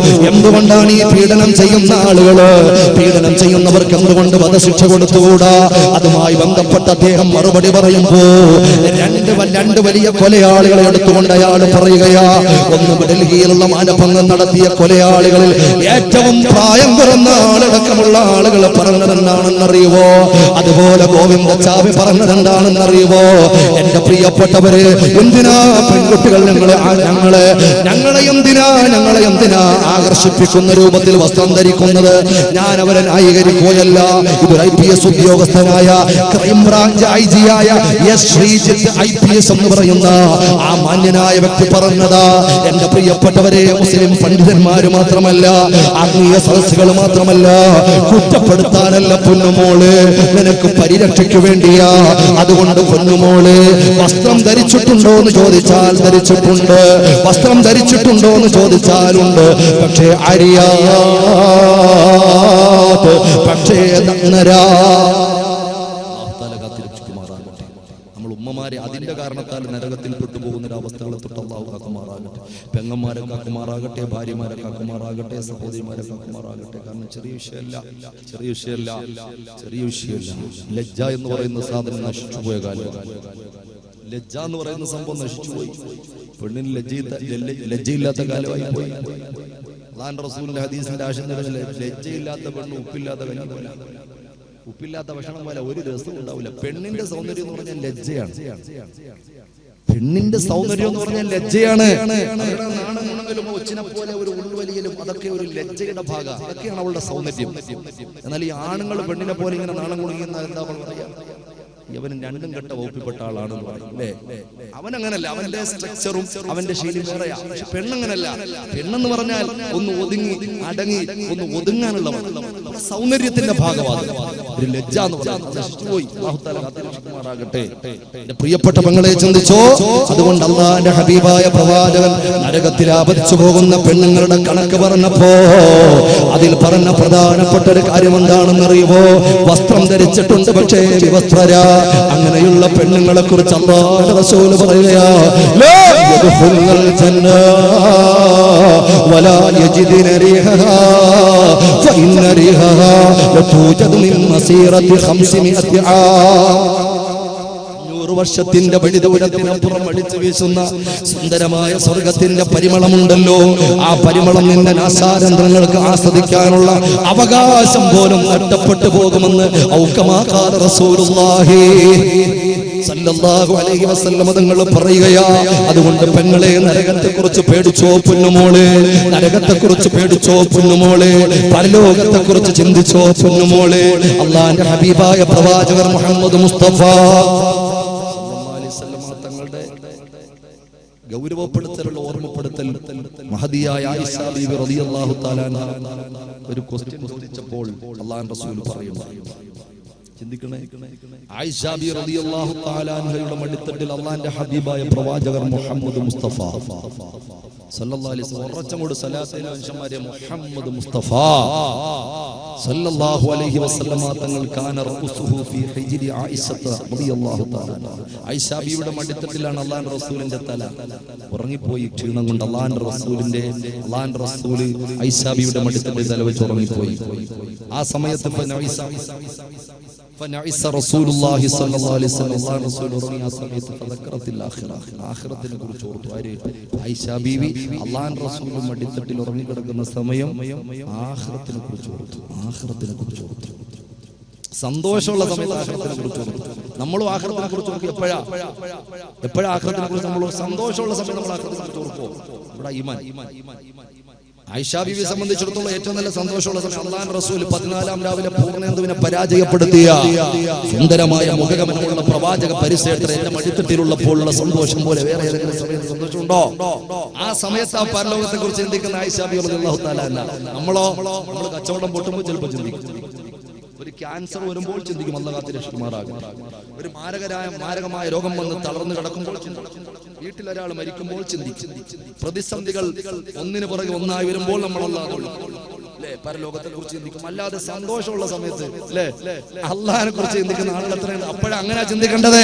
S1: എന്തുകൊണ്ടാണ് ഈ പീഡനം ചെയ്യുന്ന ആളുകള്, പീഡനം ചെയ്യുന്നവർക്ക് എന്തുകൊണ്ട് വധശിക്ഷ കൊടുത്തുകൂടാ? അതുമായി ബന്ധപ്പെട്ട് അദ്ദേഹം മറുപടി പറയുമ്പോ രണ്ട് വലിയ കൊലയാളികളെ എടുത്തുകൊണ്ട് അയാൾ പറയുകയാ, ഒന്ന് ഡൽഹിയിലുള്ള മാനഭംഗം നടത്തിയ കൊലയാളികളിൽ ഏറ്റവും പ്രായം കുറഞ്ഞ ആളടക്കമുള്ള ആളുകൾ പറഞ്ഞതെന്താണെന്നറിയുവോ? അതുപോലെ ഗോവിന്ദ ചാവി പറഞ്ഞതെന്താണെന്നറിയുവോ? എന്റെ പ്രിയപ്പെട്ടവര്, എന്തിനാ പെൺകുട്ടികൾ ഞങ്ങളെ എന്തിനാ ആകർഷിപ്പിക്കുന്ന രൂപത്തിൽ വസ്ത്രം ധരിക്കുന്നത്? ഞാൻ അവരെ ന്യായീകരിക്കുകയല്ല. ഇതൊരു IPS ഉദ്യോഗസ്ഥനായ ക്രൈംബ്രാഞ്ച് IG-യായ ശ്രീജിത്ത് IPS എന്ന് പറയുന്ന ആ മാന്യനായ വ്യക്തി പറഞ്ഞതാ. എന്റെ പ്രിയപ്പെട്ടവരെ, മുസ്ലിം പണ്ഡിതന്മാര് മാത്രമല്ല, ആത്മീയ സദസ്സുകൾ മാത്രമല്ല, കുറ്റപ്പെടുത്താനല്ല പൊന്നുമോള്, നിനക്ക് പരിരക്ഷയ്ക്ക് വേണ്ടിയാ. അതുകൊണ്ട് പൊന്നുമോള്, വസ്ത്രം ധരിച്ചിട്ടുണ്ടോ എന്ന് ചോദിച്ചാൽ ധരിച്ചിട്ടുണ്ട്, വസ്ത്രം ധരിച്ചിട്ടുണ്ടോ എന്ന് ചോദിച്ചാലുണ്ട്. പക്ഷേ പക്ഷേ നമ്മൾ ഉമ്മമാരെ അതിന്റെ കാരണത്താൽ നരകത്തിൽ പെട്ടുപോകുന്ന ഒരു അവസ്ഥകളെ തൊട്ട് അല്ലാഹു കാക്കുമാറാകട്ടെ. പെങ്ങന്മാരെ കാക്കുമാറാകട്ടെ, ഭാര്യമാരെ കാക്കുമാറാകട്ടെ, സഹോദരിമാരെ കാക്കുമാറാകട്ടെ. കാരണം ചെറിയ വിഷയമല്ല. ലജ്ജ എന്ന് പറയുന്ന സാധനം നശിച്ചുപോയ കാലം. ലജ്ജ എന്ന് പറയുന്ന സംഭവം നശിച്ചുപോയി. പെണ്ണിന് ലജ്ജയില്ലാത്ത കാലമായി പോയി. അല്ലാഹുവിന്റെ റസൂലിന്റെ ഹദീസിന്റെ ആശയം, ലജ്ജയില്ലാത്ത പെണ്ണ് ഉപ്പില്ലാത്ത കഞ്ഞി പോലെ, ഉപ്പില്ലാത്ത ഭക്ഷണം പോലെ ഒരു രസവും ഉണ്ടാവില്ല. പെണ്ണിന്റെ സൗന്ദര്യം എന്ന് പറഞ്ഞാൽ ലജ്ജയാണ്. പെണ്ണിന്റെ സൗന്ദര്യം എന്ന് പറഞ്ഞാൽ ലജ്ജയാണ്. നാണമുണ്ടെങ്കിലും ഒച്ചിനെ പോലെ ഒരു ഉൾവലിയലും അതൊക്കെ ഒരു ലജ്ജയുടെ ഭാഗം, അതൊക്കെയാണ് അവളുടെ സൗന്ദര്യം. എന്നാൽ ഈ ആണുങ്ങൾ പെണ്ണിനെ പോലെ ഇങ്ങനെ നാണം കുടുങ്ങിയെന്ന എന്താ പറയാ? ഇവൻ രണ്ടും കെട്ട വകുപ്പിൽപ്പെട്ട ആളാണെന്ന് പറയും അല്ലേ? അവൻ അങ്ങനല്ല, അവന്റെ സ്ട്രക്ചറും അവന്റെ ശൈലി വേറെയാ. പക്ഷെ പെണ്ണങ്ങനല്ല. പെണ്ണെന്ന് പറഞ്ഞാൽ ഒന്ന് ഒതുങ്ങി അടങ്ങി ഒന്ന് ഒതുങ്ങാനുള്ള സൗന്ദര്യത്തിന്റെ ഭാഗമാണ് ഒരു ലജ്ജ എന്ന് പറയുന്നത്. പ്രിയപ്പെട്ട പെങ്ങളെ ചിന്തിച്ചോ. അതുകൊണ്ട് അല്ലാഹുവിന്റെ ഹബീബായ പ്രവാചകൻ നരകത്തിൽ ആപതിച്ചു പോകുന്ന പെണ്ണുങ്ങളുടെ കണക്ക് പറഞ്ഞപ്പോ അതിൽ പറഞ്ഞ പ്രധാനപ്പെട്ട ഒരു കാര്യം എന്താണെന്നറിയുമോ? വസ്ത്രം ധരിച്ചിട്ടുണ്ട്, പക്ഷേ വിവസ്ത്രരാ. അങ്ങനെയുള്ള പെണ്ണുങ്ങളെ കുറിച്ച് അല്ലാഹുവിന്റെ റസൂൽ പറയുകയാ, ലാ യദ്ഖുലുൽ ജന്ന വലാ യജിദുന റിഹഹാ ഫഇന്ന റിഹഹാ ലതൂജദു മിൻ മസീറത്തി 500 ആം. 500 വർഷത്തിന്റെ വെടിദൂരത്തിനപ്പുറം അടിച്ചു വീശുന്ന സുന്ദരമായ സ്വർഗത്തിന്റെ പരിമളമുണ്ടല്ലോ, ആ പരിമളം നിന്റെ നാസാരന്ധ്രങ്ങൾക്ക് ആസ്വദിക്കാനുള്ള അവകാശം പോലും നഷ്ടപ്പെട്ടു പോകുമെന്ന് ഔക്കമാഖാല റസൂലുള്ളാഹി സല്ലല്ലാഹു അലൈഹി വസല്ലം തങ്ങൾ പറയുകയാ. അതുകൊണ്ട് പെങ്ങളെ, നരകത്തെക്കുറിച്ച് പേടിച്ചോ പൊന്നുമോളെ, നരകത്തെക്കുറിച്ച് പേടിച്ചോ പൊന്നുമോളെ, പരലോകത്തെക്കുറിച്ച് ചിന്തിച്ചോ പൊന്നുമോളെ. അല്ലാഹുവിന്റെ ഹബീബായ പ്രവാചകർ മുഹമ്മദ് മുസ്തഫ സല്ലല്ലാഹു അലൈഹി വസല്ലം തങ്ങളുടെ ഗൗരവപ്പെടുത്തലുള്ള ഓർമ്മപ്പെടുത്തൽ മഹദിയായ ആയിഷ ബീവി റളിയല്ലാഹു തആല അൻഹ ഒരു ക്വസ്റ്റ്യൻ ചോദിച്ചപ്പോൾ അല്ലാഹുവിന്റെ റസൂൽ പറയുന്നു, ചിന്തിക്കണേ, ആയിഷ ബീവി റളിയല്ലാഹു തആല അൻഹയുടെ മടിത്തട്ടിൽ അല്ലാഹുവിന്റെ ഹബീബായ പ്രവാചകർ മുഹമ്മദ് മുസ്തഫ സല്ലല്ലാഹു അലൈഹി വസല്ലം ഉറച്ചങ്ങോട് സലാത്തിന്റെ വംശമാരെ മുഹമ്മദ് മുസ്തഫ സല്ലല്ലാഹു അലൈഹി വസല്ലം തങ്ങൾ കാന റഊസുഹു ഫീ ഹിജ്രി ആയിഷ റളിയല്ലാഹു തആല. ആയിഷ ബീവിയുടെ മടിത്തട്ടിലാണ് അല്ലാഹുവിന്റെ റസൂലിന്റെ തല. ഉറങ്ങിപ്പോയി ക്ഷീണം കൊണ്ട് അല്ലാഹുവിന്റെ റസൂൽ ആയിഷ ബീവിയുടെ മടിത്തട്ടിൽ തല വെച്ച് ഉറങ്ങിപ്പോയി. ആ സമയത്ത് فنعس رسول الله صلى الله عليه وسلم الله رسول ഉറങ്ങിയ സമയത്ത് ഫദക്കറത്തിൽ ആഖിറത്തിനെ കുറിച്ച് ഓർത്തു. ആയിഷ ബീവി അല്ലാഹുവിന്റെ റസൂലിന്റെ മടിത്തട്ടിൽ ഉറങ്ങി കിടക്കുന്ന സമയം ആഖിറത്തിനെ കുറിച്ച് ഓർത്തു. സന്തോഷമുള്ള സമയത്ത് ആഖിറത്തിനെ കുറിച്ച് ഓർത്തു. നമ്മളും ആഖിറത്തിനെ കുറിച്ച് ഓർക്കും. എപ്പോഴാ ആഖിറത്തിനെ കുറിച്ച് നമ്മൾ സന്തോഷമുള്ള സമയത്ത് നമ്മൾ ആഖിറത്തിനെ കുറിച്ച് ഓർക്കും. ഇവിടെ ഈമാൻ. ആയിഷ ബീവിയെ സംബന്ധിച്ചിടത്തോളം ഏറ്റവും നല്ല സന്തോഷമുള്ള സമയം അല്ലാഹുവിന്റെ റസൂൽ 14-ാം രാവിലെ പൂർണ്ണേന്ദുവിനെ പരാജയപ്പെടുത്തിയ സുന്ദരമായ മുഖഗമനമുള്ള പ്രവാചക പരിസരത്തിൽ എന്റെ മടിത്തട്ടിലുള്ളപ്പോഴുള്ള സന്തോഷം പോലെ വേറെ ഏതെങ്കിലും സമയത്ത് സന്തോഷമുണ്ടോ? ആ സമയത്ത് ആ പരലോകത്തെ കുറിച്ച് ചിന്തിക്കുന്ന ആയിഷ ബീവി റളിയല്ലാഹു തആല അല്ല. നമ്മൾ കച്ചവടം പൊട്ടുമ്പോൾ ചിലപ്പോൾ ചിന്തിക്കും, ഒരു ക്യാൻസർ വരുമ്പോൾ ചിന്തിക്കും അല്ലാഹു കാത്ത് രക്ഷിക്കുമാറാകട്ടെ, ഒരു മാരകമായ രോഗം വന്ന് തളർന്നു കിടക്കുമ്പോൾ ചിന്തിക്കും, വീട്ടിൽ ഒരാൾ മരിക്കുമ്പോൾ ചിന്തിക്കും, പ്രതിസന്ധികൾ ഒന്നിനു പുറകെ ഒന്നായി വരുമ്പോൾ നമ്മൾ പരലോകത്തെ കുറിച്ച് ചിന്തിക്കും. അല്ലാതെ സന്തോഷമുള്ള സമയത്ത് അള്ളാഹിനെ കുറിച്ച് ചിന്തിക്കുന്ന ആളുകൾ എത്രയാണ്? അപ്പോഴാണ് അങ്ങനെ ചിന്തിക്കേണ്ടത്.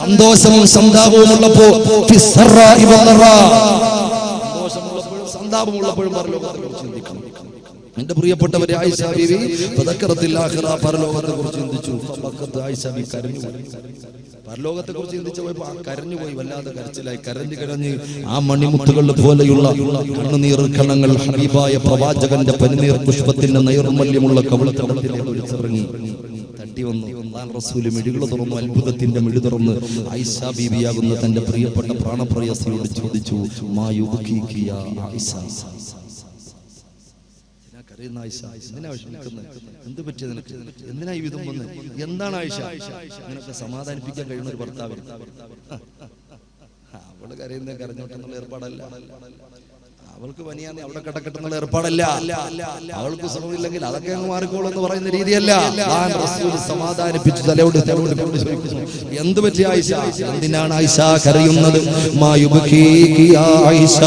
S1: സന്തോഷവും സന്താപവും ഉള്ളപ്പോഴും സന്താപമുള്ളപ്പോഴും പരലോകത്തെ കുറിച്ച് ചിന്തിക്കണം. എന്റെ പ്രിയപ്പെട്ടവരെ, ആയിഷ ബീവി ഫദക്കറത്തിൽ ആഖിറ പരലോകത്തെ കുറിച്ച് ചിന്തിച്ചു. ആയിഷ ബീവി കരഞ്ഞു. പരലോകത്തെ കുറിച്ച് ചിന്തിച്ചു പോയപ്പോ കരഞ്ഞുപോയി, വല്ലാതെ കരച്ചിലായി. കരഞ്ഞ് ആ മണിമുത്തുകൾ പോലെയുള്ള കണ്ണുനീർ കണങ്ങൾ ഹബീബായ പ്രവാചകന്റെ പനിനീർ പുഷ്പത്തിന്റെ നൈർമല്യമുള്ള കവിളത്തിലേക്ക് ഒലിച്ചിറങ്ങി തട്ടി വന്നു. അല്ലാഹുവിന്റെ റസൂൽ മിഴികൾ തുറന്നു, അത്ഭുതത്തിന്റെ മിഴി തുറന്ന് ആയിഷ ബീവിയാകുന്ന തന്റെ പ്രിയപ്പെട്ട പ്രാണപ്രേയസിയോട് ചോദിച്ചു, മാ യുബ്കീകി യാ ആയിഷ, എന്ത് പറ്റിയ നിനക്ക്? എന്തിനാ ഈ വിധം വന്ന്? എന്താണ് ആയിഷ? നിനക്ക് സമാധാനിപ്പിക്കാൻ കഴിയുന്ന ഒരു ഭർത്താവ്. അവള് കരയുന്ന കരഞ്ഞോട്ടെന്നുള്ള ഏർപ്പാടല്ല, അവൾക്ക് പനിയാന്ന് അവിടെ കിടക്കട്ടെന്നുള്ള ഏർപ്പാടല്ല, അവൾക്ക് സുഖമില്ലെങ്കിൽ അതൊക്കെ അങ്ങ് മാറിക്കോളൂ എന്ന് പറയുന്ന രീതിയല്ല. റസൂൽ സമാധാനിപ്പിച്ചു, തലയോട് ചോദിക്കുന്നു, എന്ത് പറ്റിയ ആയിഷ? എന്തിനാണ് ആയിഷ കരയുന്നത്? മാ യുബ്കീകി യാ ആയിഷ.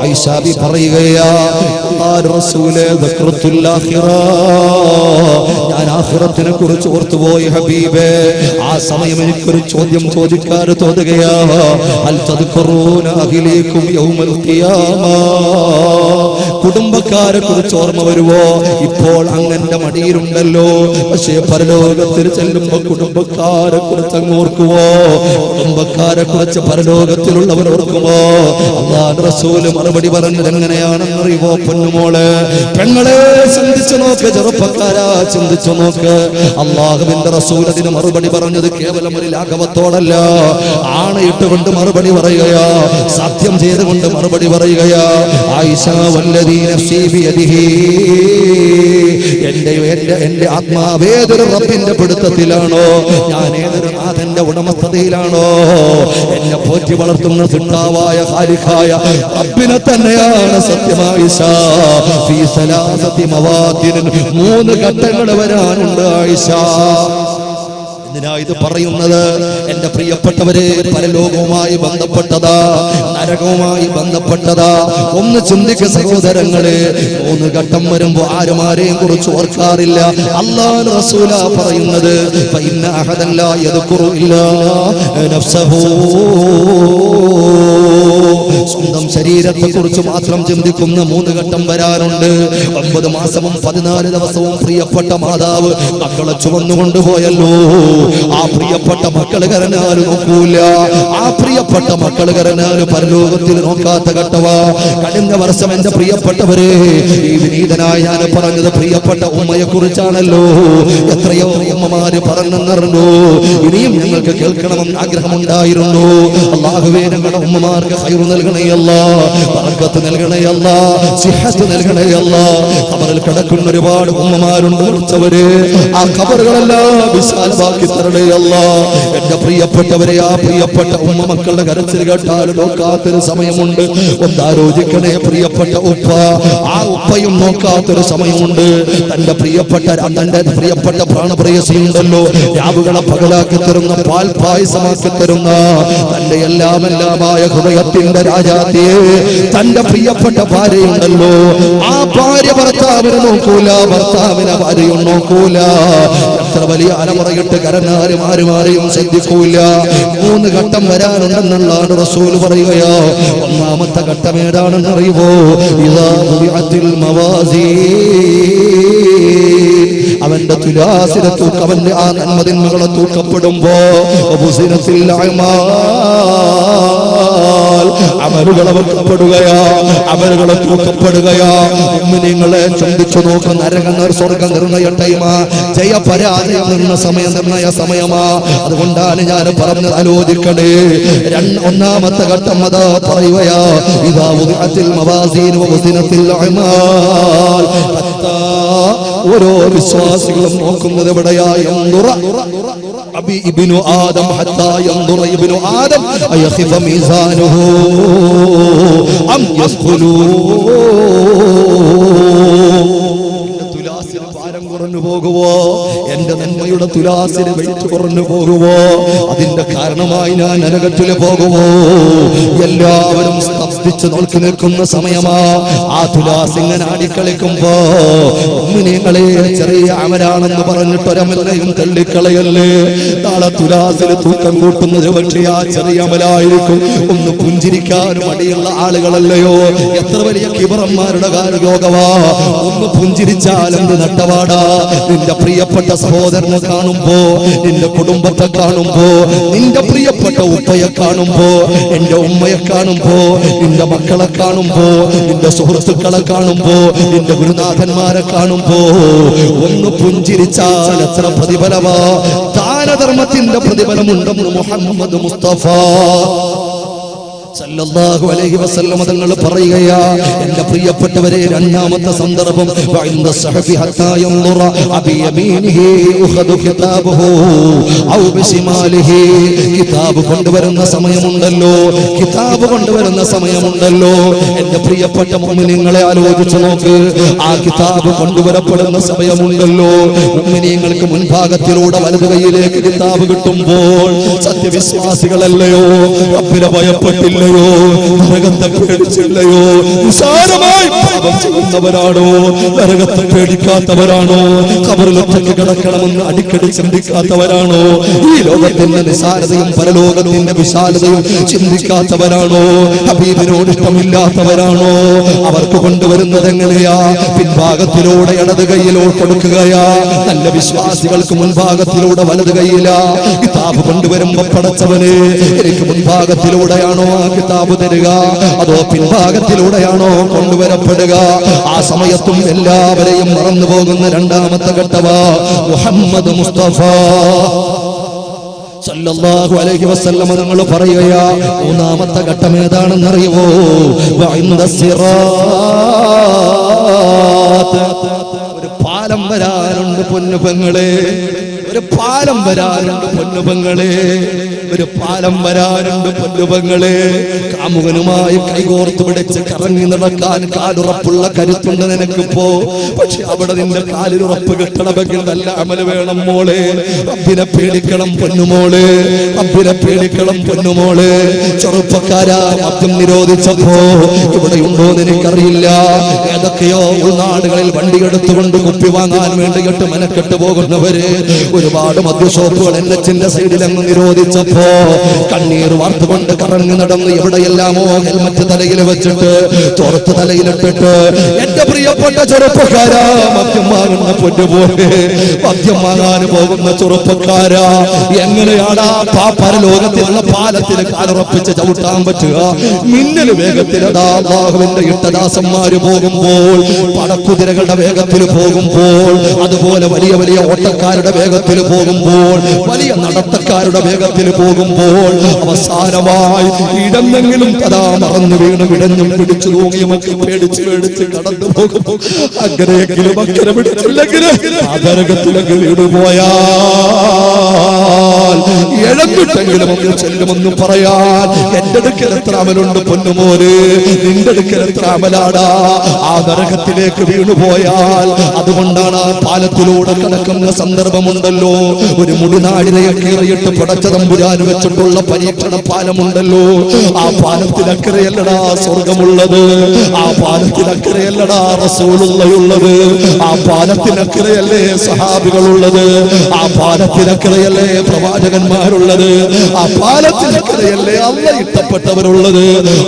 S1: ആയിഷ ബി പറയുകയാ, റസൂലേ ദക്റത്തുൽ ആഖിറ, ഞാൻ ആഖിറത്തിനെ കുറിച്ച് ഓർത്തുപോയി ഹബീബേ. ആ സമയം എനിക്കൊരു ചോദ്യം ചോദിക്കാൻ തോന്നുകയാ, ഹൽ തദ്കുറൂന അഹ്ലീകും യൗമൽ ഖിയാമ. കുടുംബക്കാരെ കുറിച്ച് ഓർമ്മ വരുവോ? ഇപ്പോൾ അങ്ങന്റെ മടിയിലുണ്ടല്ലോ, പക്ഷേ പരലോകത്തിൽ ചെല്ലുമ്പോൾ കുടുംബക്കാരെ കുറിച്ച് അങ്ങ് ഓർക്കുവോ? കുടുംബക്കാരെ കുറിച്ച് പരലോകത്തിലുള്ളവർ ഓർക്കുമോ? അല്ലാഹുവിന്റെ റസൂൽ മറുപടി പറഞ്ഞത് എങ്ങനെയാണെന്നറിയുവോ പൊന്നുമോളെ? പെങ്ങളെ ചിന്തിച്ചു നോക്ക്, ചെറുപ്പക്കാരാ ചിന്തിച്ചു നോക്ക്. അല്ലാഹുവിന്റെ റസൂൽ അതിന് മറുപടി പറഞ്ഞത് കേവലം ഒരു ലാഘവത്തോടല്ല, ആണയിട്ടുകൊണ്ട് മറുപടി പറയുകയാ, സത്യം ചെയ്തുകൊണ്ട് മറുപടി പറയുകയാ. ആയിഷ വല്ലദീ നഫ്സി ബിയദിഹി, എന്റെ ആത്മാവ് ഏതൊരു റബ്ബിന്റെ പിടുത്തത്തിലാണോ, ഞാൻ ഏതൊരു നാഥന്റെ ഉടമസ്ഥതയിലാണോ, എന്നെ പോറ്റി വളർത്തുന്ന സിട്ടാവായ ഖാലിഖായ റബ്ബിനെ തന്നെയാണ് സത്യം. ആയിഷ ഫീ സലാസതി മവാതിൻ, 3 ഘട്ടങ്ങൾ വരാനുണ്ട് ആയിഷ. എന്തിനാ ഇത് പറയുന്നത്? എന്റെ പ്രിയപ്പെട്ടവരെ, പരലോകവുമായി ബന്ധപ്പെട്ടതാ, നരകവുമായി ബന്ധപ്പെട്ടതാ. ഒന്ന് ചിന്തിക്ക സഹോദരങ്ങളെ, 3 ഘട്ടം വരുമ്പോ ആരുമാരെയും കുറിച്ച് ഓർക്കാറില്ല. അല്ലാഹുവിന്റെ റസൂലാ പറയുന്നത്, ഫഇന്ന അഹദൻ ലാ യദ്കുറു ഇല്ലാ നഫ്സഹു. സ്വന്തം ശരീരത്തെ കുറിച്ച് മാത്രം ചിന്തിക്കുന്ന 3 ഘട്ടം വരാറുണ്ട്. 9 മാസവും 14 ദിവസവും പ്രിയപ്പെട്ട മാതാവ് മക്കളെ ചുമന്നുകൊണ്ടുപോയല്ലോ. ആ പ്രിയപ്പെട്ട മക്കള് കരഞ്ഞാല് നോക്കൂല. ആ പ്രിയപ്പെട്ട മക്കള് കരഞ്ഞാല് പരലോകത്തിൽ നോക്കാത്ത ഘട്ടവാ. കഴിഞ്ഞ വർഷം എന്റെ പ്രിയപ്പെട്ടവരെ ഈ വിനീതനായ ഞാൻ പറഞ്ഞത് പ്രിയപ്പെട്ട ഉമ്മയെ കുറിച്ചാണല്ലോ. എത്രയോ ഉമ്മമാര് പറഞ്ഞെന്നറിഞ്ഞു. ഇനിയും ഞങ്ങൾക്ക് കേൾക്കണമെന്ന് ആഗ്രഹമുണ്ടായിരുന്നു. അല്ലാഹുവേ ഞങ്ങളുടെ ഉമ്മമാർക്ക് ഖൈർ നൽകണേ അല്ലാഹ്, ബറക്കത്ത് നൽകണേ അല്ലാഹ്, സിഹത്ത് നൽകണേ അല്ലാഹ്. ഖബറിൽ കിടക്കുന്ന ഒരുപാട് ഉമ്മമാരുണ്ട് വിളിച്ചവര്. ആ ഖബറുകളെല്ലാം വിശാലമാക്കി തരണേ അല്ലാഹ്. എന്റെ പ്രിയപ്പെട്ടവരെ, ആ പ്രിയപ്പെട്ട ഉമ്മ മക്കളുടെ കരച്ചിൽ കേട്ടാൽ നോക്കാത്തൊരു സമയമുണ്ട്. ഒന്നാലോചിക്കണേ പ്രിയപ്പെട്ട ഉപ്പ. ആ ഉപ്പയും നോക്കാത്തൊരു സമയമുണ്ട്. തന്റെ പ്രിയപ്പെട്ട പ്രാണപ്രേയസിയുണ്ടല്ലോ, രാവുകളെ പകലാക്കി തരുന്ന, പാൽ പായസമാക്കി തരുന്ന, തന്റെ എല്ലാമെല്ലാമായ ഹൃദയത്തിന്റെ രാജാത്തിയെ തന്റെ പ്രിയപ്പെട്ട ഭാര്യയുണ്ടല്ലോ, ആ ഭാര്യ ഭർത്താവിനെ നോക്കൂല, ഭർത്താവിനെ ഭാര്യയും നോക്കൂല. എത്ര വലിയ അലമുറയിട്ട് കരഞ്ഞാലും ആരും ശ്രദ്ധിക്കൂല. 3 ഘട്ടം വരാനുണ്ടെന്നുള്ളതാണ് റസൂൽ പറയുകയോ. ഒന്നാമത്തെ ഘട്ടം ഏതാണെന്ന് അറിയുമോ? ഇദാ വുദിഅത്തിൽ മവാസീൻ. അവന്റെ തുലാസിലെ തൂക്കം, അവന്റെ ആ നന്മതിന്മകളെ തൂക്കപ്പെടുമ്പോ അമലുകളെ വെക്കപ്പെടുകയാ, അമലുകളെ തൂക്കപ്പെടുകയാ. മുഅ്മിനീങ്ങളെ ചിന്തിച്ചു നോക്ക്. നരകങ്ങൾ സ്വർഗ നിർണയ ടൈമാ, ജയപരാജയം നിർണയ സമയമാ. അതുകൊണ്ടാണ് ഞാൻ പറഞ്ഞത്, ആലോചിക്കണേ. ഒന്നാമത്തെ ഘട്ടം അതാ പറയുകയാ. ഇദാ വുദിഅത്തിൽ മവാസീൻ വവുസിനത്തിൽ അഅമാൽ. ഓരോ വിശ്വാസികളും നോക്കുന്നത് എവിടെയായി? ഇബ്നു ആദം ഹത്താ യൻദുറ ഇബ്നു ആദം അയഖിഫ മീസാനുഹു അം യസ്ഖുലൂ. ഭാരം കുറഞ്ഞു പോകുവോ? എന്റെ നന്മയുടെ തുലാസിന് വെയിറ്റ് കുറഞ്ഞു പോകുവോ? അതിന്റെ കാരണമായി ഞാൻ നരകത്തില് പോകുവോ? എല്ലാവരും സ്തബ്ധിച്ച് നോക്കി നിൽക്കുന്ന സമയമാ. ആ തുലാസ് ഇങ്ങനെ ആടിക്കളിക്കുമ്പോ മുഅ്മിനീങ്ങളെ, ചെറിയ അമലാണെന്ന് പറഞ്ഞിട്ട് ഒരമലയും തള്ളിക്കളയല്ലേ. നാളെ തുലാസിൽ തൂക്കം കൂട്ടുന്നത് പക്ഷേ ആ ചെറിയ അമലായിരിക്കും. ഒന്ന് പുഞ്ചിരിക്കാനും മടിയുള്ള ആളുകളല്ലയോ. എത്ര വലിയ കിബറന്മാരുടെ ലോകവാ. ഒന്ന് പുഞ്ചിരിച്ചാലും നട്ടവാടാ. നിന്റെ പ്രിയപ്പെട്ട സഹോദരനെ കാണുമ്പോ, നിന്റെ കുടുംബത്തെ കാണുമ്പോ, നിന്റെ പ്രിയപ്പെട്ട ഉപ്പയെ കാണുമ്പോ, എന്റെ ഉമ്മയെ കാണുമ്പോ, നിന്റെ മക്കളെ കാണുമ്പോ, നിന്റെ സുഹൃത്തുക്കളെ കാണുമ്പോ, നിന്റെ ഗുരുനാഥന്മാരെ കാണുമ്പോ ഒന്ന് പുഞ്ചിരിച്ചാൽ എത്ര പ്രതിഫലമാ. ദാനധർമ്മത്തിന്റെ പ്രതിഫലമുണ്ടെന്ന് മുഹമ്മദ് മുസ്തഫ സല്ലല്ലാഹു അലൈഹി വസല്ലം തങ്ങൾ പറയുകയാ. എന്റെ പ്രിയപ്പെട്ടവരെ, രണ്ടാമത്തെ സന്ദർഭം വഇൻദ സഹഫി ഹത്താ യൻദുറ അബിയമീനിഹി ഉഖദു കിതാബുഹു ഔ ബിശിമാലിഹി. കിതാബ് കൊണ്ടുവരുന്ന സമയമുണ്ടല്ലോ, കിതാബ് കൊണ്ടുവരുന്ന സമയമുണ്ടല്ലോ. എന്റെ പ്രിയപ്പെട്ട മുഅ്മിനീങ്ങളെ ആലോചിച്ചു നോക്ക്. ആ കിതാബ് കൊണ്ടുവരപ്പെടുന്ന സമയമുണ്ടല്ലോ. മുഅ്മിനീങ്ങൾക്ക് മുൻഭാഗത്തിലൂടെ വലതു കൈയിലേക്ക് കിതാബ് കിട്ടുമ്പോൾ സത്യവിശ്വാസികളല്ലയോ, റബ്ബിനെ ഭയപ്പെട്ടില്ല, നരകത്തെ പേടിച്ചില്ലയോ, നിസാരമായി പാപം ചെയ്യുന്നവരാണോ, നരകത്തെ പേടിക്കാത്തവരാണോ, ഖബറിലൊറ്റയ്ക്ക് കിടക്കണമെന്ന് അടിക്കടി ചിന്തിക്കാത്തവരാണോ, ഈ ലോകത്തിന്റെ നിസാരതയും പരലോകത്തിന്റെ വിശാലതയും ചിന്തിക്കാത്തവരാണോ, ഹബീബിനോട് ഇഷ്ടമില്ലാത്തവരാണോ? അവർക്ക് കൊണ്ടുവരുന്നത് എങ്ങനെയാ? പിൻഭാഗത്തിലൂടെ ഇടത് കൈയിലോട്ട് കൊടുക്കുകയാ. നല്ല വിശ്വാസികൾക്ക് മുൻഭാഗത്തിലൂടെ വലത് കൈയിലാ. കിതാബ് കൊണ്ടുവരുമ്പോ പടച്ചവനെ, എനിക്ക് മുൻഭാഗത്തിലൂടെയാണോ കിതാബ് തരിക, അതോ പിൻഭാഗത്തിലൂടെയാണോ കൊണ്ടുവരപ്പെടുക? ആ സമയത്തും എല്ലാവരെയും മറന്നു പോകുന്ന രണ്ടാമത്തെ ഘട്ടവാ മുഹമ്മദ് മുസ്തഫ സല്ലല്ലാഹു അലൈഹി വസല്ലം തങ്ങൾ പറയുകയാ. മൂന്നാമത്തെ ഘട്ടം ഏതാണെന്ന് അറിയുമോ? വഇൻദ സിറാത്ത്. ഒരു പാലം വരാനുണ്ട് പൊന്നുപെങ്ങളെ, ഒരു പാലം വരാനുണ്ട് പൊന്നുപെങ്ങളെ, ഒരു പാലം വരാനുണ്ട് പൊന്നുപെങ്ങളെ. കാമുകനുമായി കൈകോർത്ത് പിടിച്ച് കറങ്ങി നടക്കാൻ കാലുറപ്പുള്ള കരുത്തുണ്ട് നിനക്കിപ്പോ. പക്ഷെ അവിടെ നിന്റെ കാലിലുറപ്പ് കിട്ടണമെങ്കിൽ നല്ല അമല് വേണം മോളെ. റബ്ബിനെ പേടിക്കണം പൊന്നുമോളെ, റബ്ബിനെ പേടിക്കണം പൊന്നുമോളെ. ചെറുപ്പക്കാരാ, മദ്യം നിരോധിച്ചപ്പോ ഇവിടെയുണ്ടോന്ന് എനിക്കറിയില്ല. ഏതൊക്കെയോ ഉൾനാടുകളിൽ വണ്ടിയെടുത്തുകൊണ്ട് കുപ്പി വാങ്ങാൻ വേണ്ടിയിട്ട് മെനക്കെട്ട് പോകുന്നവര് ഒരുപാട് മദ്യഷോപ്പുകൾ NH-ന്റെ സൈഡിൽ അങ്ങ് നിരോധിച്ചപ്പോ കണ്ണീർ വാർത്തുകൊണ്ട് കറങ്ങി നടന്ന് എവിടെയെല്ലാം അറിയാമോ? ഹെൽമറ്റ് തലയിൽ വെച്ചിട്ട് തുറത്ത് തലയിലിട്ടിട്ട് എന്റെ പ്രിയപ്പെട്ട ചെറുപ്പക്കാരാ, മദ്യം വാങ്ങുന്ന പൊന്നുപോലെ മദ്യം വാങ്ങാൻ പോകുന്ന ചെറുപ്പക്കാരാ, എങ്ങനെയാണ് ആ പരലോകത്തിലുള്ള പാലത്തിൽ കാലുറപ്പിച്ച് ചവിട്ടാൻ പറ്റുക? മിന്നൽ വേഗത്തിൽ അല്ലാഹുവിന്റെ ഇഷ്ടദാസന്മാര് പോകുമ്പോൾ, പടക്കുതിരകളുടെ വേഗത്തിൽ പോകുമ്പോൾ, അതുപോലെ വലിയ വലിയ ഓട്ടക്കാരുടെ വേഗത്തിൽ പോകുമ്പോൾ, വലിയ നടത്തക്കാരുടെ വേഗത്തിൽ പോകുമ്പോൾ, അവസാനമായി ഇടന്നെങ്കിലും തഥാ മറന്നു വീണ് വിടഞ്ഞും പിടിച്ചു തൂങ്ങിയുമൊക്കെ പേടിച്ച് പേടിച്ച് കടന്നു പോകുമ്പോൾ, അങ്ങനെയെങ്കിലും അക്കരെ പിടിച്ചില്ലെങ്കിൽ അതരകത്തിലേക്ക് വീടുപോയാൽ ഇഴന്നിട്ടെങ്കിലും ഒന്ന് ചെല്ലുമെന്ന് പറയാൻ എന്റെ അടുക്കൽ എത്ര അമലുണ്ട് പൊന്നുമോര്, നിന്റെ അടുക്കൽ എത്ര അമലാടാ? ആ നരകത്തിലേക്ക് വീണുപോയാൽ അതുകൊണ്ടാണ് ആ പാലത്തിലൂടെ കിടക്കുന്ന സന്ദർഭമുണ്ടല്ലോ, ഒരു മുടിനാടിനെയെ കീറിയിട്ട് പടച്ച തമ്പുരാൻ വെച്ചിട്ടുള്ള പരീക്ഷണ പാലമുണ്ടല്ലോ, ആ പാലത്തിനക്കരയല്ലടാ സ്വർഗമുള്ളത്, ആ പാലത്തിനക്കരയല്ലടാ റസൂലുള്ളയുള്ളത്, ആ പാലത്തിനക്കരയല്ലേ സഹാബികളുള്ളത്, ആ പാലത്തിനക്കരയല്ലേ പ്രവാചകന്മാരുള്ളത്, ആ പാലത്തിനക്കരയല്ലേ അല്ലാഹ് ഇഷ്ടപ്പെട്ടവരുള്ളത്,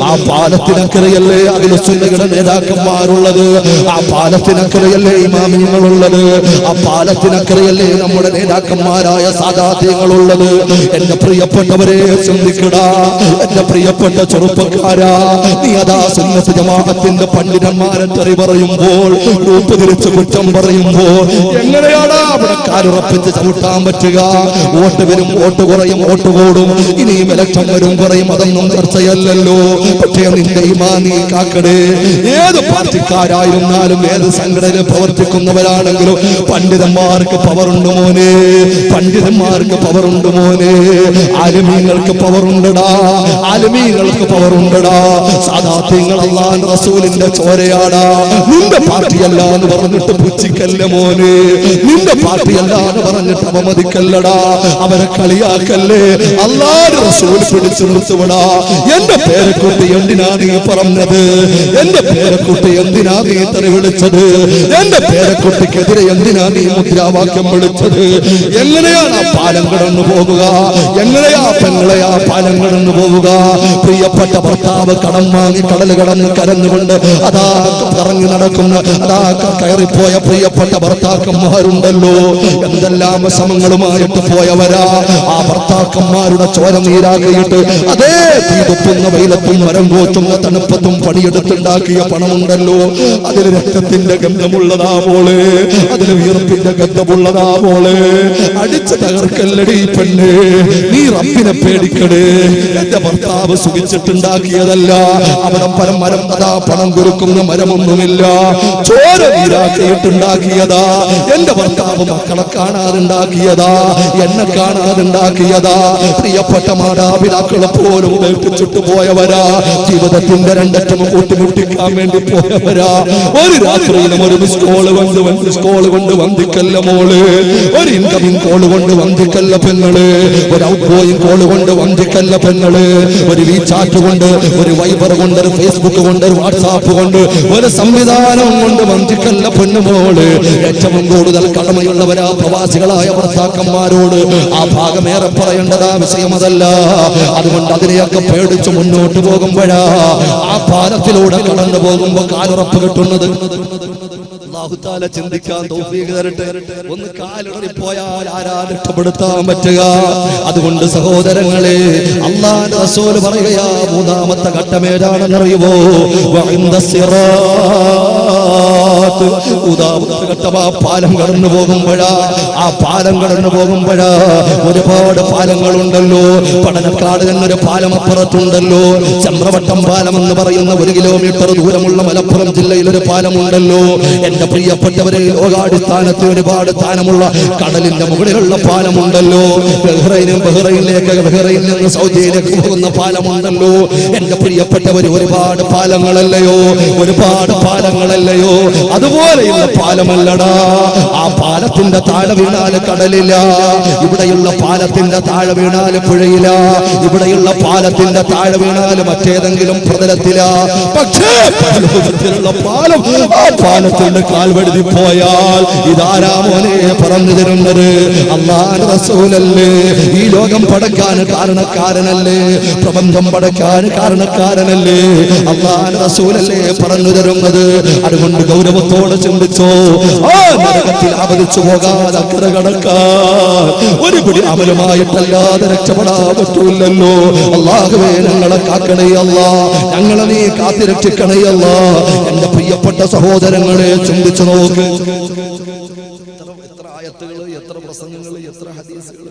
S1: ആ പാലത്തിനക്കരയല്ലേ അഖിലുസുന്നയുടെ നേതാക്കന്മാരുള്ളത്, ആ പാലത്തിനക്കരയല്ലേ ഇമാമിങ്ങളുള്ളത്, ആ പാലത്തിനക്കരയല്ലേ നമ്മുടെ നേതാക്കന്മാരായ സാദാത്യങ്ങളുള്ളത്. എന്റെ പ്രിയപ്പെട്ടവരെ ചിന്തിക്കടാ, എന്റെ പ്രിയപ്പെട്ട ചെറുപ്പക്കാരാ, നീ അതാ സുന്നത്ത് ജമാഅത്തിന്റെ പണ്ഡിതന്മാരെ തെറി പറയുമ്പോൾ, ഗ്രൂപ്പ് തിരിച്ച് കുറ്റം പറയുമ്പോൾ, എങ്ങനെയാണ് അവിടെ കാലുറപ്പിച്ച് ചവിട്ടാൻ പറ്റുക? വോട്ട് വരും, വോട്ട് കുറയും, വോട്ട് കൂടും, ഇനിയും ഇലക്ഷൻ വരും കുറയും, അതൊന്നും ചർച്ചയല്ലല്ലോ. പക്ഷേ നിന്റെ ഈമാൻ നീ കാക്കടേ. ഏത് പാർട്ടിക്കാരായിരുന്നാലും ഏത് സംഘടനയിൽ പ്രവർത്തിക്കുന്നവരാണെങ്കിലും പണ്ഡിതന്മാർക്ക് പവറുണ്ട് മോനെ, പണ്ഡിതന്മാർക്ക് പവറുണ്ട് മോനെ, ആലിമീങ്ങൾക്ക് പവറുണ്ടടാ, ആലിമീങ്ങൾക്ക് പവറുണ്ടടാ. സാദാത്യങ്ങൾ അല്ലാഹുവിന്റെ റസൂലിന്റെ ചോരയാടാ. നിന്റെ പാർട്ടിയല്ല എന്ന് പറഞ്ഞിട്ട് പുച്ഛിക്കല്ല മോനെ, നിന്റെ പാർട്ടിയല്ല എന്ന് പറഞ്ഞിട്ട് അവമതിക്കല്ലടാ, അവരെ കളിയാക്കല്ലേ. അല്ലാഹുവിന്റെ റസൂൽ പിടിച്ചു നിർത്തുവടാ. എന്റെ പേരക്കുട്ടി എന്തിനാ നീ പറഞ്ഞത്? എന്റെ പേരക്കുട്ടി എന്തിനാ നീ തെറി വിളിച്ചത്? എന്റെ പേരക്കുട്ടിക്കെതിരെ എന്തിനാ നീ മുദ്രാവാക്യം വിളിച്ചത്? എങ്ങനെയാണ് ആ പാലം കടന്നു പോകുക? എങ്ങനെയാ പെങ്ങളെ ആ പാലം കടന്നു പോവുക? പ്രിയപ്പെട്ട ഭർത്താവ് കടം വാങ്ങി കടൽ കടന്ന് കരഞ്ഞുകൊണ്ട് അതാ കറങ്ങി നടക്കുന്ന, അതാ കയറിപ്പോയ പ്രിയപ്പെട്ട ഭർത്താക്കന്മാരുണ്ടല്ലോ, എന്തെല്ലാം ശ്രമങ്ങളുമായിട്ട് പോയവരാ. ആ ഭർത്താക്കന്മാരുടെ ചോര നീരാക്കിയിട്ട് അതേ തീതുപ്പുന്ന വെയിലത്തും മരം കോച്ചുന്ന തണുപ്പത്തും പണിയെടുത്തുണ്ടാക്കിയ പണമുണ്ടല്ലോ, അതിൽ രക്തത്തിന്റെ ഗന്ധമുള്ളതാ പോലെ, അതിൽ വിയർപ്പിന്റെ ഗന്ധമുള്ളതാ പോലെ. അടിച്ചു തകർക്കല്ലടി പെണ്ണ്, നീ റബ്ബിനെ പേടിക്കണേ. എന്റെ ഭർത്താവ് സുഖിച്ചിട്ടുണ്ടാക്കിയതല്ല, അവിടെ മരം അതാ പണം കുരുക്കുന്ന മരമൊന്നുമില്ല, ചോര നീരാക്കിയിട്ടുണ്ടാക്കിയതാ. എന്റെ ഭർത്താവ് മക്കളെ കാണാറുണ്ടാക്കിയതാ, എന്നെ കാണാറുണ്ടാക്കിയതാ. പ്രിയപ്പെട്ട മാതാപിതാക്കളെ പോലും ഉപേക്ഷിച്ചിട്ട് പോയവരാ, ജീവിതത്തിന്റെ രണ്ടറ്റം കൂട്ടിമുട്ടിക്കാൻ വേണ്ടി പോയവരാ. ഒരു രാത്രിയിലും ഒരു മിസ് കോള് കൊണ്ട് വന്ദിക്കല്ല മോള്, ഒരു ഇൻകമിംഗ് കോള് കൊണ്ട് വന്ദിക്കല്ല പെങ്ങള്, ഒരു ഔട്ട് ഗോയിങ് കോള് കൊണ്ട് വന്ദിക്കല്ല പെങ്ങള്, ഒരു വീചാറ്റ് കൊണ്ട്, ഒരു വൈബർ കൊണ്ട്, ഒരു ഫേസ്ബുക്ക് കൊണ്ട്, ഒരു വാട്സാപ്പ് കൊണ്ട്, ഒരു സംവിധാനം കൊണ്ട് വന്ദിക്കല്ല പെണ്ണുമോള്. ഏറ്റവും കൂടുതൽ കടമയുള്ളവരാ പ്രവാസികളായ ഭർത്താക്കന്മാരോട്. ആ ഭാഗമേറെ പറയേണ്ടതാ വിഷയമതല്ല. അതുകൊണ്ട് അതിനെയൊക്കെ പേടിച്ച് മുന്നോട്ട് പോകുമ്പോഴാ ആ പാലത്തിലൂടെ കടന്നു പോകുമ്പോ കാലുറപ്പ് കിട്ടുന്നത്. അല്ലാഹു തആല ചിന്തിക്കാൻ തൗഫീഖ് തരട്ടെ. ഒന്ന് കാലിടറിപ്പോയാൽ ആരാ രക്ഷപ്പെടുത്താൻ പറ്റുക? അതുകൊണ്ട് സഹോദരങ്ങളെ, അല്ലാഹുവിന്റെ റസൂൽ പറയുകയാ, മൂന്നാമത്തെ ഘട്ടം ഏതാണെന്നറിയുമോ? വഇൻദ സിറാത്ത്. മൂന്നാമത്തെ ഘട്ടം ആ പാലം കടന്നു പോകുമ്പോഴാ, ആ പാലം കടന്നു പോകുമ്പോഴാ ഒരുപാട് പാലങ്ങളുണ്ടല്ലോ. പടനക്കാട് എന്നൊരു പാലം അപ്പുറത്തുണ്ടല്ലോ. ചമ്രവട്ടം പാലം എന്ന് പറയുന്ന 1 കിലോമീറ്റർ ദൂരമുള്ള മലപ്പുറം ജില്ലയിൽ ഒരു പാലമുണ്ടല്ലോ. എന്റെ പ്രിയപ്പെട്ടവരെ, ലോകാടിസ്ഥാനത്തിൽ ഒരുപാട് സ്ഥാനമുള്ള കടലിന്റെ മുകളിലുള്ള പാലമുണ്ടല്ലോ. ബഹ്റൈനിൽ നിന്ന് സൗദിയിലേക്ക് പോകുന്ന പാലമുണ്ടല്ലോ. എന്റെ പ്രിയപ്പെട്ടവർ, ഒരുപാട് പാലങ്ങളല്ലയോ, ഒരുപാട് പാലങ്ങളല്ലയോ. അതുപോലെയുള്ള പാലമല്ലടാ. ആ പാലത്തിന്റെ താഴെ വീണാൽ കടലില്ല, ഇവിടെയുള്ള പാലത്തിന്റെ താഴെ വീണാൽ പുഴയില്ല, ഇവിടെയുള്ള പാലത്തിന്റെ താഴെ വീണാൽ മറ്റേതെങ്കിലും പ്രതലത്തില. പക്ഷേ പരലോകത്തിലുള്ള പാലം, ആ പാലത്തിന്റെ കാൽവഴുതി പോയാൽ ഇതാരാ മോനെ പറഞ്ഞു തരുന്നത്? അല്ലാഹുവിന്റെ റസൂലല്ലേ. ഈ ലോകം പടക്കാൻ കാരണക്കാരനല്ലേ, പ്രപഞ്ചം പടക്കാൻ കാരണക്കാരനല്ലേ, അല്ലാഹുവിന്റെ റസൂലല്ലേ പറഞ്ഞു തരുന്നത്. അതുകൊണ്ട് ഗൗരവത്തോടെ ചിന്തിച്ചോ. ആ നരകത്തിൽ അപതിച്ചു പോകാതെ അക്കരെ കടക്കാൻ ഒരു പിടി അമലുമായിട്ടല്ലാതെ രക്ഷപ്പെടാൻ പറ്റൂലല്ലോ. അല്ലാഹുവേ ഞങ്ങളെ കാക്കണേ അല്ലാ, ഞങ്ങളെ നീ കാത്തിരക്ഷിക്കണേ അല്ലാ. എന്റെ പ്രിയപ്പെട്ട സഹോദരങ്ങളെ ചിന്തിച്ചു നോക്ക്. എത്ര ആയത്തുകൾ, എത്ര പ്രസംഗങ്ങൾ, എത്ര ഹദീസുകൾ,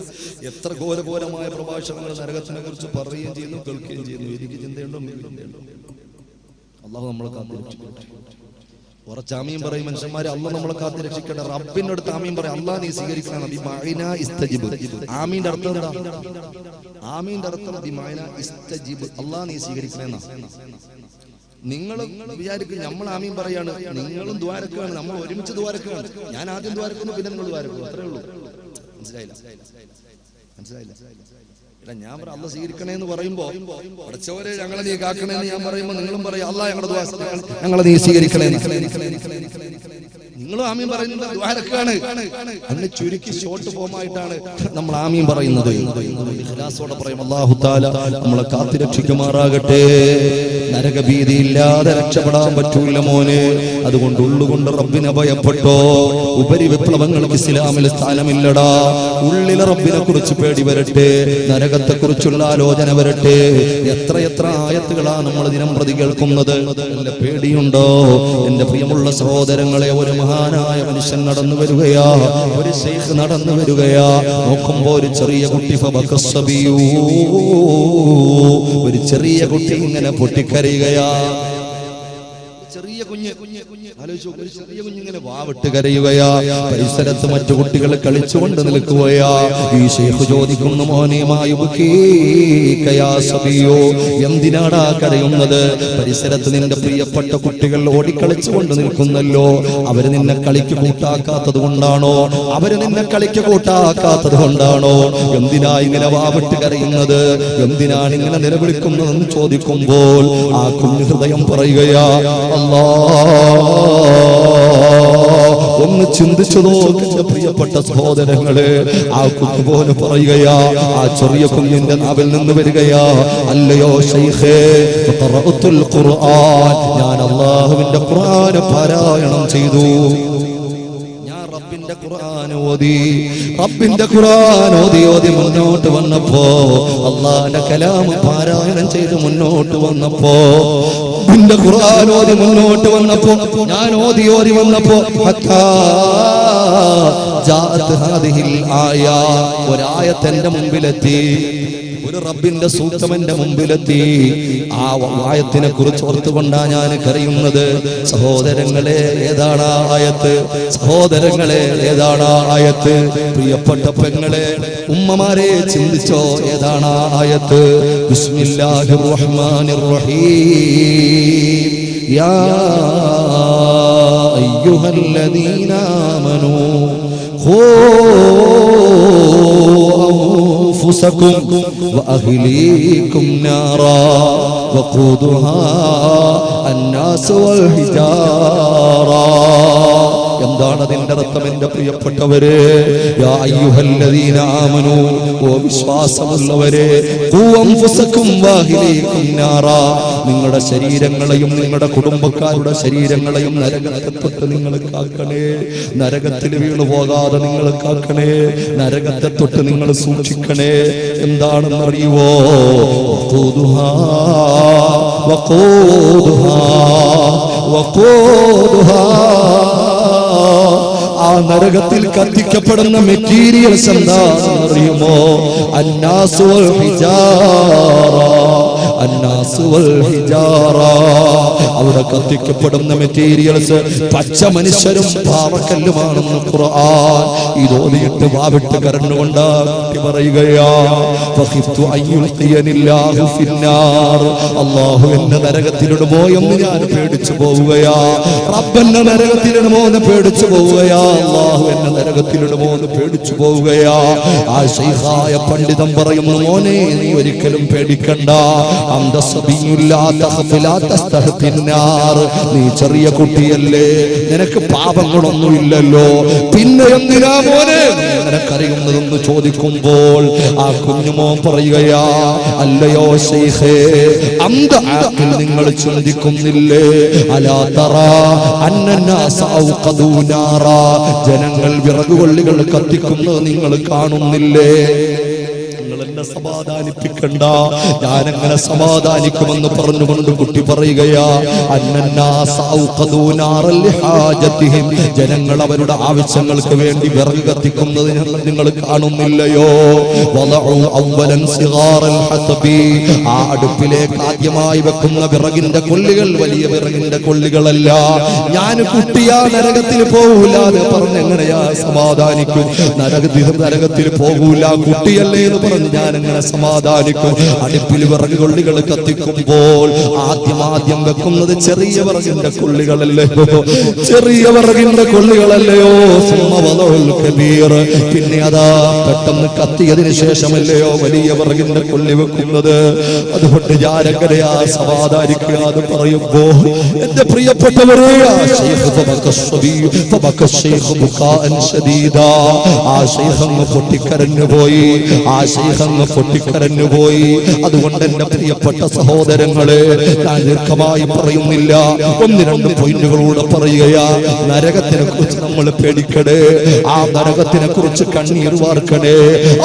S1: എത്ര ഘോരഘോരമായ പ്രഭാഷണങ്ങൾ നരകത്തിനെ കുറിച്ച് പറയുകയും ചെയ്യുന്നു, കേൾക്കുകയും ചെയ്യുന്നു. എനിക്ക് ചിന്തയുണ്ടോ? അല്ലാഹു നമ്മളെ കാത്തിരക്ഷിക്കട്ടെ. കുറച്ച് ആമീൻ പറയും മനുഷ്യന്മാരെ, അല്ലാഹു നമ്മളെ കാത്തിരക്ഷിക്കട്ടെ. റബ്ബിന്റെ അടുത്ത് ആമീൻ പറയും, അല്ലാഹ് നീ സ്വീകരിക്കണം. ആമീന്റെ അർത്ഥം എന്താ? ആമീന്റെ അർത്ഥം അല്ലാഹ് നീ സ്വീകരിക്കണേന്നാ. നിങ്ങൾ വിചാരിക്കും നമ്മൾ ആമീൻ പറയാണ്, നിങ്ങളും ദ്വാരക്കാണ്, നമ്മൾ ഒരുമിച്ച് ദ്വാരക്കാണ്. ഞാൻ ആദ്യം ദ്വാരക്കുന്നു, പിന്നെ നിങ്ങൾ ദ്വാരക്കുന്നു, അത്രേ ഉള്ളൂ. മനസ്സിലായില്ല? എടാ ഞാൻ പറ അല്ലാഹ് സ്വീകരിക്കണേ എന്ന് പറയുമ്പോ പഠിച്ചവരെ ഞങ്ങളെ നീ കാക്കണേന്ന് ഞാൻ പറയുമ്പോ നിങ്ങളും പറയും അല്ലാഹ് ഞങ്ങളെ നീ സ്വീകരിക്കണേ. നിങ്ങളും ആമീൻ പറയുന്നത് ദ്വാരക്കാണ്. അതിനെ ചുരുക്കി ഷോർട്ട് ഫോമായിട്ടാണ് നമ്മൾ ആമീൻ പറയുന്നത്. ഇഖ്ലാസോടെ പറയും അല്ലാഹു തആല നമ്മളെ കാത്തിരക്ഷിക്കുമാറാകട്ടെ. നരകഭീതി ഇല്ലാതെ രക്ഷപ്പെടാൻ പറ്റൂല മോനെ. അതുകൊണ്ട് ഉള്ളുകൊണ്ട് റബ്ബിനെ ഭയപ്പെട്ടോ. ഉപരി വിപ്ലവങ്ങൾക്ക് ഇസ്ലാമിൽ സ്ഥാനമില്ലടാ. ഉള്ളിലെ റബ്ബിനെ കുറിച്ച് പേടി വരട്ടെ, നരകത്തെ കുറിച്ചുള്ള ആലോചന വരട്ടെ. എത്ര ആയത്തുകളാണ് നമ്മൾ ദിനം പ്രതി കേൾക്കുന്നത്. നല്ല പേടിയുണ്ടോ എന്റെ പ്രിയമുള്ള സഹോദരങ്ങളെ? ഒരു മഹാനായ മനുഷ്യൻ നടന്നു വരികയാ, ഒരു ശൈഖ് നടന്നു വരികയാ. നോക്കുമ്പോ ഒരു ചെറിയ കുട്ടി, ഒരു ചെറിയ കുട്ടി ഇങ്ങനെ പൊട്ടിക്കരയുകയാ. ചെറിയ കുഞ്ഞ് കുഞ്ഞിങ്ങനെ വാവിട്ട് കരയുകയാ. പരിസരത്ത് മറ്റു കുട്ടികൾ കളിച്ചുകൊണ്ട് നിൽക്കുകയാ. ഈ ശൈഖ് ചോദിക്കുന്നു, മോനെ മായുബിയോ, എന്തിനാടാ കരയുന്നത്? പരിസരത്ത് നിന്റെ പ്രിയപ്പെട്ട കുട്ടികൾ ഓടിക്കളിച്ചുകൊണ്ട് നിൽക്കുന്നല്ലോ, അവര് നിന്നെ കളിക്ക് കൂട്ടാക്കാത്തത് കൊണ്ടാണോ? അവര് നിന്നെ കളിക്ക് കൂട്ടാക്കാത്തത് കൊണ്ടാണോ? എന്തിനാ ഇങ്ങനെ വാവിട്ട് കരയുന്നത്? എന്തിനാണ് ഇങ്ങനെ നിലവിളിക്കുന്നതെന്ന് ചോദിക്കുമ്പോൾ ആ കുഞ്ഞു ഹൃദയം പറയുകയാ, ഒന്ന് ചിന്തിച്ചു നോക്കിയ പ്രിയപ്പെട്ട സഹോദരങ്ങളെ, ആ കുഞ്ഞു പോലെ പറയുകയാ, ആ ചെറിയ കുഞ്ഞിന്റെ നാവിൽ നിന്ന് വരികയാ, അല്ലയോ ശൈഖേ ഖറഅത്തുൽ ഖുർആൻ, ഞാൻ അല്ലാഹുവിന്റെ ഖുർആൻ പാരായണം ചെയ്തു. റബ്ബിന്റെ ഖുർആൻ ഓതി മുന്നോട്ട് വന്നപ്പോ, അല്ലാഹുവിന്റെ കലാം പാരായണം ചെയ്ത് മുന്നോട്ട് വന്നപ്പോ, റബ്ബിന്റെ ഖുർആൻ ഓതി മുന്നോട്ട് വന്നപ്പോ, ഞാൻ ഓതി വന്നപ്പോ, ജാഅത് ഹാദിഹിൽ ആയ, ഒരായത്ത് എന്റെ മുമ്പിലെത്തി, ഒരു റബ്ബിന്റെ സൂക്തം എന്റെ മുമ്പിലെത്തി. ആ ആയത്തിനെ കുറിച്ച് ഓർത്തുകൊണ്ടാ ഞാൻ കരയുന്നത്. സഹോദരങ്ങളെ, ഏതാണ് ആയത്ത്? സഹോദരങ്ങളെ, ഏതാണ് ആയത്ത്? പ്രിയപ്പെട്ട പെങ്ങളെ, ഉമ്മമാരെ, ചിന്തിച്ചോ, ഏതാണ് ആയത്ത്? ബിസ്മില്ലാഹിർ റഹ്മാനിർ റഹീം. യാ അയ്യുഹല്ലദീന ആമനൂ أنفسكم وأهليكم نارا وقودها الناس والحجارة. എന്താണ് അതിന്റെ അർത്ഥം എന്റെ പ്രിയപ്പെട്ടവരെ? യാ അയ്യുഹല്ലദീന ആമനൂ, ഓ വിശ്വാസമുള്ളവരെ, ഖൂ അൻഫുസകും വഅഹ്ലീകും നാറാ, നിങ്ങളുടെ ശരീരങ്ങളെയും നിങ്ങളുടെ കുടുംബക്കാരുടെ ശരീരങ്ങളെയും നരകത്തെ തൊട്ട് നിങ്ങൾ കാക്കണേ. നരകത്തിൽ വീണു പോകാതെ നിങ്ങൾ കാക്കണേ. നരകത്തെ തൊട്ട് നിങ്ങൾ സൂക്ഷിക്കണേ. എന്താണെന്ന് അറിയുവോ? വഖൂദുഹാ വഖൂദുഹാ വഖൂദുഹാ, ആ നരകത്തിൽ കത്തിക്കപ്പെടുന്ന മെറ്റീരിയൽസ് എന്താണെന്നറിയുമോ? അന്നാസു വൽ ഹിജാറ, അന്നാസ് വൽ ഹിജാറ. അവിടെ കത്തിക്കപ്പെടുന്ന മെറ്റീരിയൽസ് പച്ച മനുഷ്യരും പാറക്കല്ലുമാണെന്ന് ഖുർആൻ ഇതോതിയിട്ട് വാവിട്ട് കരഞ്ഞുകൊണ്ട് പറയുകയാ, ഫഖിഫ്തു അയ്യുൽഖിയനില്ലാഹു ഫിന്നാർ. അല്ലാഹു എന്നെ നരകത്തിലിടുമോ എന്ന് ഞാൻ പേടിച്ചു പോവുകയാ. റബ്ബെന്നെ നരകത്തിലിടുമോ എന്ന് പേടിച്ചു പോവുകയാ. അല്ലാഹു എന്നെ നരകത്തിലിടുമോ എന്ന് പേടിച്ചു പോവുകയാ. ആ ശൈഖായ പണ്ഡിതൻ പറയുന്നു, മോനെ നീ ഒരിക്കലും പേടിക്കണ്ട. അന്ത സബിയുല്ലാ തഖ്ഫിലാ തസ്തഹ്തിന്നാർ. നീ ചെറിയ കുട്ടിയല്ലേ, നിനക്ക് പാപങ്ങളൊന്നുമില്ലല്ലോ, പിന്നെ എന്തിനാ മോനെ നിനക്കറിയുന്നതെന്ന് ചോദിക്കുമ്പോൾ ആ കുഞ്ഞുമോൻ പറയുകയാ, അല്ലയോ ശൈഖേ, അന്ത ആഖിൽ നിങ്ങൾ ചിന്തിക്കുന്നില്ലേ, അലാ തറാ അന്നന്നാസ ഔഖദൂ നാറാ, ജനങ്ങൾ വിറകുകൊള്ളികൾ കത്തിക്കുന്നത് നിങ്ങൾ കാണുന്നില്ലേ? എന്നെ സമാധാനിപ്പിക്കണ്ട, ഞാനെങ്ങനെ സമാധാനിക്കുമെന്ന് പറഞ്ഞുകൊണ്ട് കുട്ടി പറയുകയാ, ജനങ്ങൾ അവരുടെ ആവശ്യങ്ങൾക്ക് വേണ്ടി വിറക് കത്തിക്കുന്നത് നിങ്ങൾ കാണുന്നില്ലയോ? ആ അടുപ്പിലേക്ക് ആദ്യമായി വെക്കുന്ന വിറകിന്റെ കൊള്ളികൾ വലിയ വിറകിന്റെ കൊള്ളികളല്ല. ഞാൻ കുട്ടിയാ നരകത്തിൽ പോകൂലാതെ പറഞ്ഞെങ്ങനെയാ സമാധാനിക്കും? നരകത്തിൽ പോകൂല, കുട്ടിയല്ലേ എന്ന് പറഞ്ഞു ഞാൻ എങ്ങനെ സമാധാനിക്കും? അടുപ്പിൽ വിറക് കൊള്ളികൾ കത്തിക്കുമ്പോൾ ആദ്യം വെക്കുന്നത് ചെറിയ വിറകിന്റെ കൊള്ളികളല്ലയോ, ചെറിയ വിറകിന്റെ കൊള്ളികളല്ലയോ? പിന്നെ അതാ പെട്ടെന്ന് കത്തിയതിനു ശേഷമല്ലയോ വലിയ വിറകിന്റെ കൊള്ളി വെക്കുന്നത്? അതുകൊണ്ട് ഞാനെങ്ങനെയാ സമാധാനിക്കുക എന്ന് പറയുമ്പോ എന്റെ പ്രിയപ്പെട്ടവരെ, ആ ശൈഖ് പൊട്ടിക്കരഞ്ഞുപോയി, ആ ശൈഖ് പൊട്ടിക്കരഞ്ഞുപോയി. അതുകൊണ്ട് എന്റെ പ്രിയപ്പെട്ട സഹോദരങ്ങളെ, ഞാൻ ദീർഘമായി പറയുന്നില്ല, ഒന്ന് രണ്ട് പോയിന്റുകളൂടെ പറയുകയാ. നരകത്തിനെ കുറിച്ച് നമ്മൾ പേടിക്കണേ, ആ നരകത്തിനെ കുറിച്ച് കണ്ണീർ വാർക്കണേ.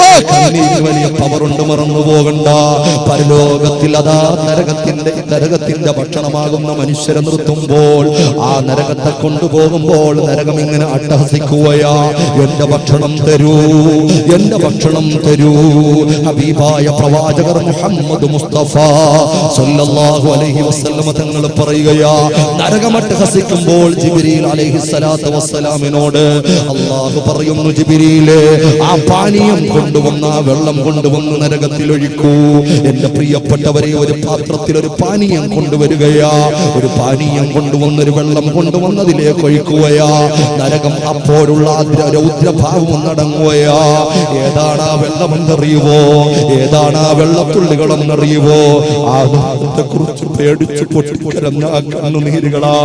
S1: ആ കണ്ണീരിന് വലിയ പവറുണ്ട്, മറന്നു പോകണ്ട. പരലോകത്തിൽ അതാ നരകത്തിന്റെ ഭക്ഷണമാകുന്ന മനുഷ്യരെ നിർത്തുമ്പോൾ, ആ നരകത്തെ കൊണ്ടുപോകുമ്പോൾ നരകം ഇങ്ങനെ അട്ടഹസിക്കുകയാ, എന്റെ ഭക്ഷണം തരൂ, എന്റെ ഭക്ഷണം തരൂ. ഹബീബായ പ്രവാചകർ മുഹമ്മദ് മുസ്തഫ സല്ലല്ലാഹു അലൈഹി വസല്ലം തങ്ങൾ പറയുകയാ, നരകമട്ട് ഹസിക്കുമ്പോൾ ജിബ്രീൽ അലൈഹിസ്സലാത്തു വസ്സലാമിനോട് അല്ലാഹു പറയുന്നു, ജിബ്രീലേ, ആ പാനീയം കൊണ്ടുവന്ന ആ വെള്ളം കൊണ്ടുവന്ന് നരകത്തിൽ ഒഴിക്കൂ. എന്റെ പ്രിയപ്പെട്ടവരെ, ഒരു പാത്രത്തിൽ ഒരു പാനീയം കൊണ്ടുവരികയാ, ഒരു പാനീയം കൊണ്ടുവന്നൊരു വെള്ളം കൊണ്ടുവന്നതിലേക്ക് ഒഴിക്കുകയാ. നരകം അപ്പോഴുള്ള രൗദ്രഭാവം ഒന്നടങ്ങുകയാ. ഏതാണ് ആ വെള്ളമെന്നറിയുവോ? ഏതാണ് ആ വെള്ളത്തുള്ളികളെന്നറിയുവോ? ആദത്തെ കുറിച്ച് പേടിച്ചു പൊട്ടിക്കരഞ്ഞ കണ്ണുനീരുകളാ.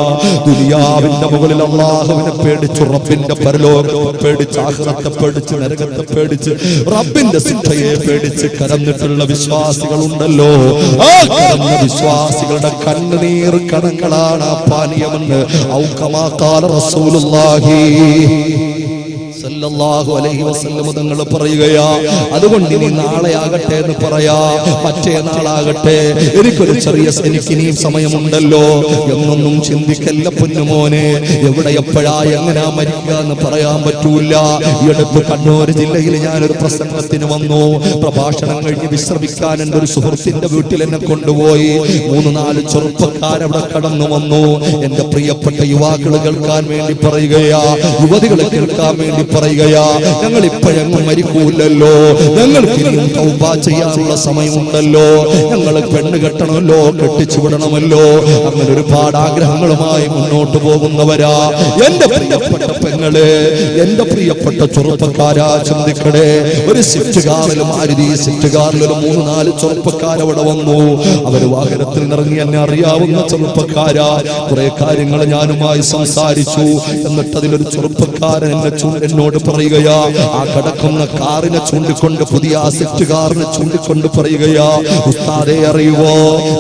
S1: ദുനിയാവിന്റെ മുകളിൽ അല്ലാഹുവിനെ പേടിച്ചു, റബ്ബിന്റെ പരലോകത്തെ പേടിച്ച്, ആഖിറത്തെ പേടിച്ച്, നരകത്തെ പേടിച്ച്, റബ്ബിന്റെ ശിക്ഷയെ പേടിച്ച് കരഞ്ഞിട്ടുള്ള വിശ്വാസികളുണ്ടല്ലോ. ആ കരഞ്ഞ വിശ്വാസികളുടെ കണ്ണുനീർ കണങ്ങളാണ് ആ പാനീയമെന്ന് ഔകമാ ഖാല റസൂലുള്ളാഹി സല്ലല്ലാഹു അലൈഹി വസല്ലം തങ്ങൾ പറയുകയാ. അതുകൊണ്ട് ഇനി നാളെ ആകട്ടെ എന്ന് പറയാ, മറ്റേ നാളാകട്ടെ, എനിക്കൊരു ഇനിയും സമയമുണ്ടല്ലോ എന്നൊന്നും ചിന്തിക്കല്ല പൊന്നുമോനെ. എവിടെ എപ്പോഴാ എങ്ങനാ മരിക്കുക എന്ന് പറയാൻ പറ്റൂല. ഈ അടുത്ത് കണ്ണൂർ ജില്ലയിൽ ഞാനൊരു പ്രസംഗത്തിന് വന്നു. പ്രഭാഷണം കഴിഞ്ഞ് വിശ്രമിക്കാൻ എൻ്റെ ഒരു സുഹൃത്തിന്റെ വീട്ടിൽ എന്നെ കൊണ്ടുപോയി. 3-4 ചെറുപ്പക്കാരവിടെ കടന്നു വന്നു. എന്റെ പ്രിയപ്പെട്ട യുവാക്കൾ കേൾക്കാൻ വേണ്ടി പറയുകയാ, യുവതികൾ കേൾക്കാൻ വേണ്ടി പറയുകയാ, ഞങ്ങൾ ഇപ്പോഴെങ്ങും മരിക്കൂലല്ലോ, ഞങ്ങൾക്ക് ഇനിയും തൗബ ചെയ്യാനുള്ള സമയമുണ്ടല്ലോ, ഞങ്ങൾ പെണ്ണ് കെട്ടണമല്ലോ, കെട്ടിച്ചു വിടണമല്ലോ, അങ്ങനെ ഒരുപാട് ആഗ്രഹങ്ങളുമായി മുന്നോട്ട് പോകുന്നവരാ. എന്റെ പ്രിയപ്പെട്ട പെങ്ങളെ, എന്റെ പ്രിയപ്പെട്ട ചെറുപ്പക്കാരാ, ചിന്തിക്കണേ. ഒരു സ്വിഫ്റ്റ് കാറിലും മാരുതി സ്വിഫ്റ്റ് കാറിലും 3-4 ചെറുപ്പക്കാരവിടെ വന്നു. അവർ വാഹനത്തിൽ നിറങ്ങി. എന്നെ അറിയാവുന്ന ചെറുപ്പക്കാരാ, കുറെ കാര്യങ്ങൾ ഞാനുമായി സംസാരിച്ചു. എന്നിട്ട് അതിലൊരു ചെറുപ്പക്കാരൻ എന്നോട് പറയുകയാ, ആ കിടക്കുന്ന കാറിനെ ചൂണ്ടിക്കൊണ്ട്, പുതിയ സ്വിഫ്റ്റ് കാറിനെ ചൂണ്ടിക്കൊണ്ട് പറയുകയാ, ഉസ്താദേ അറിയുവോ,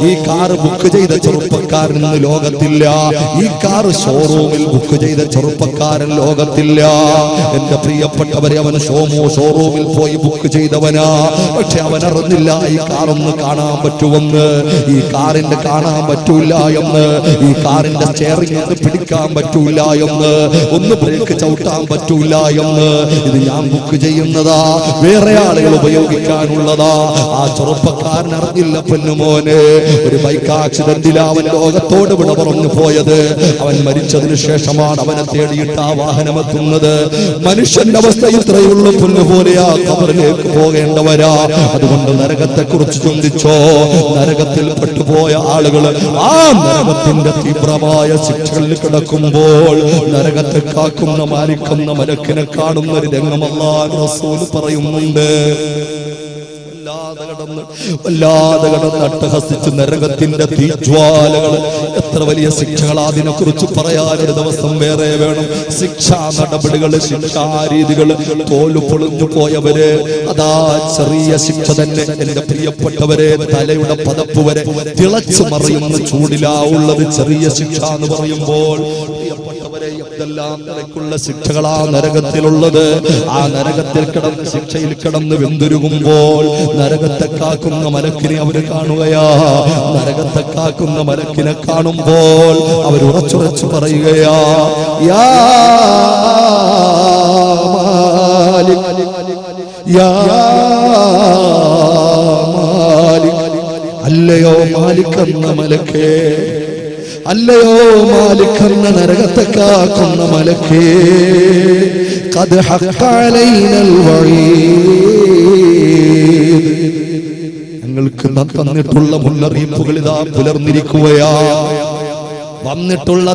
S1: ഈ കാർ ബുക്ക് ചെയ്ത ചെറുപ്പക്കാരൻ ഇന്ന് ലോകത്തില്ല. ഈ കാർ ഷോറൂമിൽ ബുക്ക് ചെയ്ത ചെറുപ്പക്കാരൻ ലോകത്തില്ല. എന്റെ പ്രിയപ്പെട്ടവരെ, അവൻ ഷോറൂമിൽ പോയി ബുക്ക് ചെയ്തവനാ. പക്ഷെ അവൻ അറിഞ്ഞില്ല ഈ കാറൊന്ന് കാണാൻ പറ്റുമെന്ന്, ഈ കാറിന്റെ കാണാൻ പറ്റൂല എന്ന്, ഈ കാറിന്റെ സ്റ്റിയറിംഗ് ഒന്ന് പിടിക്കാൻ പറ്റൂല എന്ന്, ഒന്ന് ബ്രേക്ക് ചവിട്ടാൻ പറ്റൂല എന്ന്. ഇത് ഞാൻ ബുക്ക് ചെയ്യുന്നതാ, വേറെ ആളുകൾ ഉപയോഗിക്കാനുള്ളതാ. ആ ചെറുപ്പക്കാരൻ അറിഞ്ഞില്ല പൊന്നുമോനെ. ഒരു ബൈക്ക് ആക്സിഡന്റിൽ അവൻ ലോകത്തോട് വിട പറഞ്ഞു പോയത്. അവൻ മരിച്ചതിന് ശേഷമാണ് അവനെ തേടിയിട്ട് ആ വാഹനം എത്തുന്നത്. മനുഷ്യന്റെ അവസ്ഥ ഇത്രയുള്ള പൊന്നുപോലെയാ ഖബറിലേക്ക് പോകേണ്ടവരാ. അതുകൊണ്ട് നരകത്തെ കുറിച്ച് ചിന്തിച്ചോ. നരകത്തിൽ പെട്ടുപോയ ആളുകൾ ആ നരകത്തിന്റെ തീവ്രമായ ശിക്ഷകളിൽ കിടക്കുമ്പോൾ നരകത്തെ കാക്കുന്ന മാലിക്കുന്ന മലക്കിനെ കാണുന്ന ഒരു രംഗം അല്ലാഹു റസൂൽ പറയുന്നുണ്ട്. വല്ലാതെ കടന്ന് അട്ടഹസിച്ച് നരകത്തിന്റെ തീജ്വാലകൾ. എത്ര വലിയ ശിക്ഷകൾ അതിനെ കുറിച്ച് പറയാനൊരു ദിവസം വേറെ വേണം. ശിക്ഷാ നടപടികൾ, ശിക്ഷാരീതികൾ. തോല് പൊളിഞ്ഞു പോയവര്, അതാ ചെറിയ ശിക്ഷ തന്നെ എന്റെ പ്രിയപ്പെട്ടവരെ തലയുടെ പതപ്പ് വരെ തിളച്ചു മറിയുന്ന ചൂടിലാ ഉള്ളത് ചെറിയ ശിക്ഷ എന്ന് പറയുമ്പോൾ. പ്രിയപ്പെട്ടവരെ, എന്തെല്ലാം നിലക്കുള്ള ശിക്ഷകളാ നരകത്തിലുള്ളത്. ആ നരകത്തിൽ കിടന്ന് ശിക്ഷയിൽ കിടന്ന് വെന്തുരുകുമ്പോൾ നരകത്തെ കാക്കുന്ന മലക്കിനെ അവര് കാണുകയാ. നരകത്തെ കാക്കുന്ന മലക്കിനെ കാണുമ്പോൾ അവർ ഉറച്ചുറച്ചു പറയുകയാ, യാ മാലിക്, യാ മാലിക്, അല്ലയോ മാലിക് എന്ന മലക്കേ, അല്ലയോ മാലിക് എന്ന നരകത്തെ കാക്കുന്ന മലക്കേ, ഖദ് ഹഖ അലൈനൽ വഈദ്, ഞങ്ങൾക്ക് തന്നിട്ടുള്ള മുന്നറിയിപ്പുകൾ ഇതാ പുലർന്നിരിക്കുകയാ.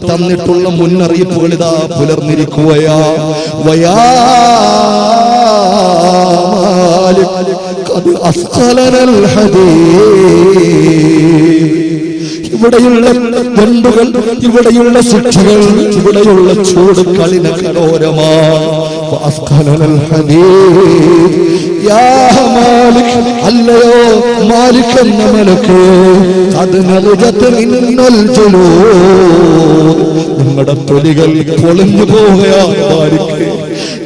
S1: തന്നിട്ടുള്ള മുന്നറിയിപ്പുകൾ ഇതാ പുലർന്നിരിക്കുകയാ. വയാ മാലിക് ഖദ് അസ്ഖലനൽ ഹദീദ്, ഇവിടെയുള്ള ദണ്ഡുകൾ, ഇവിടെയുള്ള ശിക്ഷകൾ, ഇവിടെയുള്ള ചൂട് കളിന കലോരമാണ്. അല്ലയോ മാലിക് എന്ന മലക്ക്, നിങ്ങളുടെ തൊലികൾ പൊളിഞ്ഞു പോവുകയാണ് മാലിക്,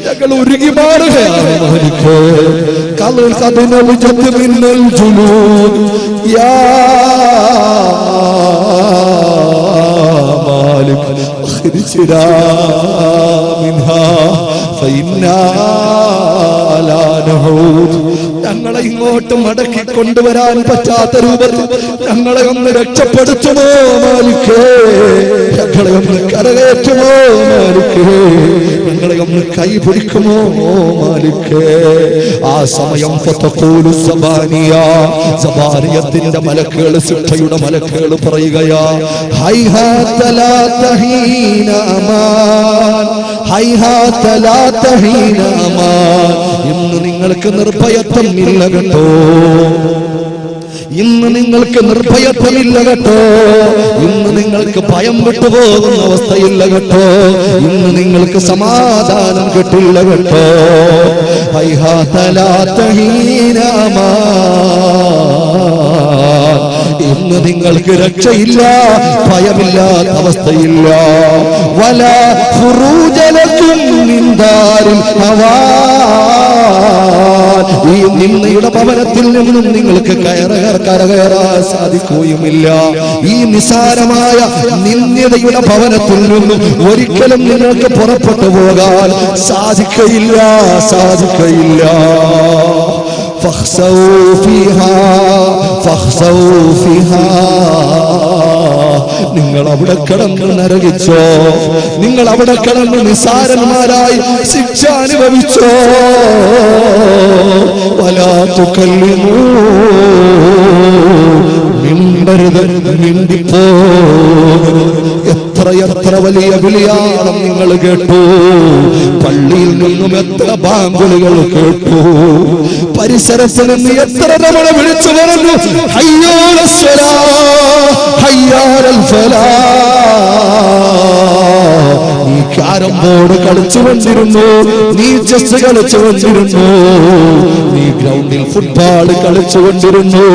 S1: ഞങ്ങൾ ഉരുകി മാറുകയാണ് മാലിക്. യാ മാലിക് അഖ്രിജ്നാ മിൻഹാ ഫഇന്നാ ലാ നഊദ്, ഞങ്ങളെ ഇങ്ങോട്ട് മടക്കി കൊണ്ടുവരാൻ പറ്റാത്ത രൂപത്തിൽ ഞങ്ങളെ ഒന്ന് രക്ഷപ്പെടുത്തുമോ മാലിക്കേ, ഞങ്ങളെ ഒന്ന് കരകയറ്റുമോ മാലിക്കേ, ഞങ്ങളെ ഒന്ന് കൈപിടിക്കുമോ മാലിക്കേ. ആ സമയം ഫതഖൂലു സബാനിയ, സബാനിയത്തിന്റെ മലക്കുകൾ, ശിക്ഷയുടെ മലക്കുകൾ പറയുകയാ, ഹൈഹാത ലാ തഹീന അമാൻ, ഹൈഹാത ലാ തഹീന അമാൻ, ഇന്ന് നിങ്ങൾക്ക് നിർഭയത്വം ഇല്ല കേട്ടോ, ഇന്ന് നിങ്ങൾക്ക് നിർഭയത്വമില്ല കേട്ടോ, ഇന്ന് നിങ്ങൾക്ക് ഭയം വിട്ടുപോകുന്ന അവസ്ഥയില്ല കേട്ടോ, ഇന്ന് നിങ്ങൾക്ക് സമാധാനം കിട്ടില്ല കേട്ടോ. ഹൈഹാത ലാ തഹീന അമാൻ, ഇന്ന് നിങ്ങൾക്ക് രക്ഷയില്ല, ഭയമില്ലാത്ത അവസ്ഥയില്ല. വലാ ഖുറൂജ ലക്കും മിൻ ദാരിൽ ഹവാൻ, ഈ നിന്ദയുടെ ഭവനത്തിൽ നിന്നും നിങ്ങൾക്ക് കരകയറാൻ സാധിക്കുകയുമില്ല. ഈ നിസാരമായ നിന്ദ്യതയുടെ ഭവനത്തിൽ നിന്നും ഒരിക്കലും നിങ്ങൾക്ക് പുറപ്പെട്ടു പോകാൻ സാധിക്കയില്ല. നിങ്ങൾ അവിടെ കിടന്ന് നരകിച്ചോ, നിങ്ങൾ അവിടെ കിടന്ന് നിസാരന്മാരായി ശിക്ഷ അനുഭവിച്ചോ. വലാ തുകല്ലിമൂ, മിണ്ടരുത്, മിണ്ടിപ്പോ. എത്ര വലിയ വിളിയാളം നിങ്ങൾ കേട്ടു, പള്ളിയിൽ നിന്നും എത്ര ബാങ്കുകൾ കേട്ടു, പരിസരത്ത് നിന്ന് എത്ര തവണ വിളിച്ചു പറഞ്ഞു, ഹയ്യാല സ്വലാ, ഹയ്യാലൽ ഫലാഹ്. നീ ക്യാരം ബോർഡ് കളിച്ചുകൊണ്ടിരുന്നു, നീ ചെസ് കളിച്ചുകൊണ്ടിരുന്നു, നീ ഗ്രൗണ്ടിൽ ഫുട്ബോൾ കളിച്ചുകൊണ്ടിരുന്നു,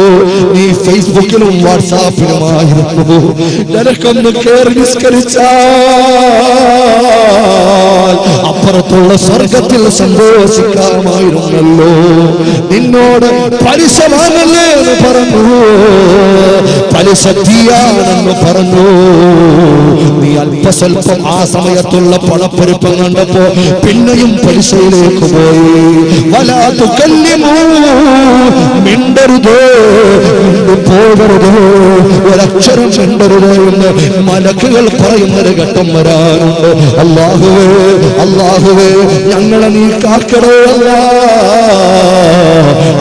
S1: നീ ഫേസ്ബുക്കിലും വാട്സാപ്പിലുമായിരുന്നു. നിനക്കൊന്ന് കേറി നിസ്കരിച്ചാൽ അപ്പുറത്തുള്ള സ്വർഗത്തിൽ സന്തോഷിക്കാമായിരുന്നല്ലോ. നിന്നോട് പലിശ വാങ്ങല്ലേ എന്ന് പറഞ്ഞു, പലിശ തീയാണെന്ന് പറഞ്ഞു. നീ അല്പസ്വല്പം ആ സമയത്തുള്ള പണപ്പെരുപ്പം കണ്ടപ്പോ പിന്നെയും പലിശയിലേക്ക് പോയി. വലാ തുകല്ലിമൂ, മിണ്ടരുതോ, പോകരുതോ, ഒരക്ഷരം മിണ്ടരുതോ എന്ന് മലക്കുകൾ പറയുന്നൊരു ഘട്ടം വരാനുണ്ട്. അല്ലാഹുവേ, അല്ലാഹുവേ, ഞങ്ങളെ നീ കാക്കണേ അല്ലാ,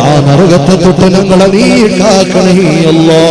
S1: ആ നരകത്തെ തൊട്ട് ഞങ്ങളെ നീ കാക്കണേ അല്ലാ.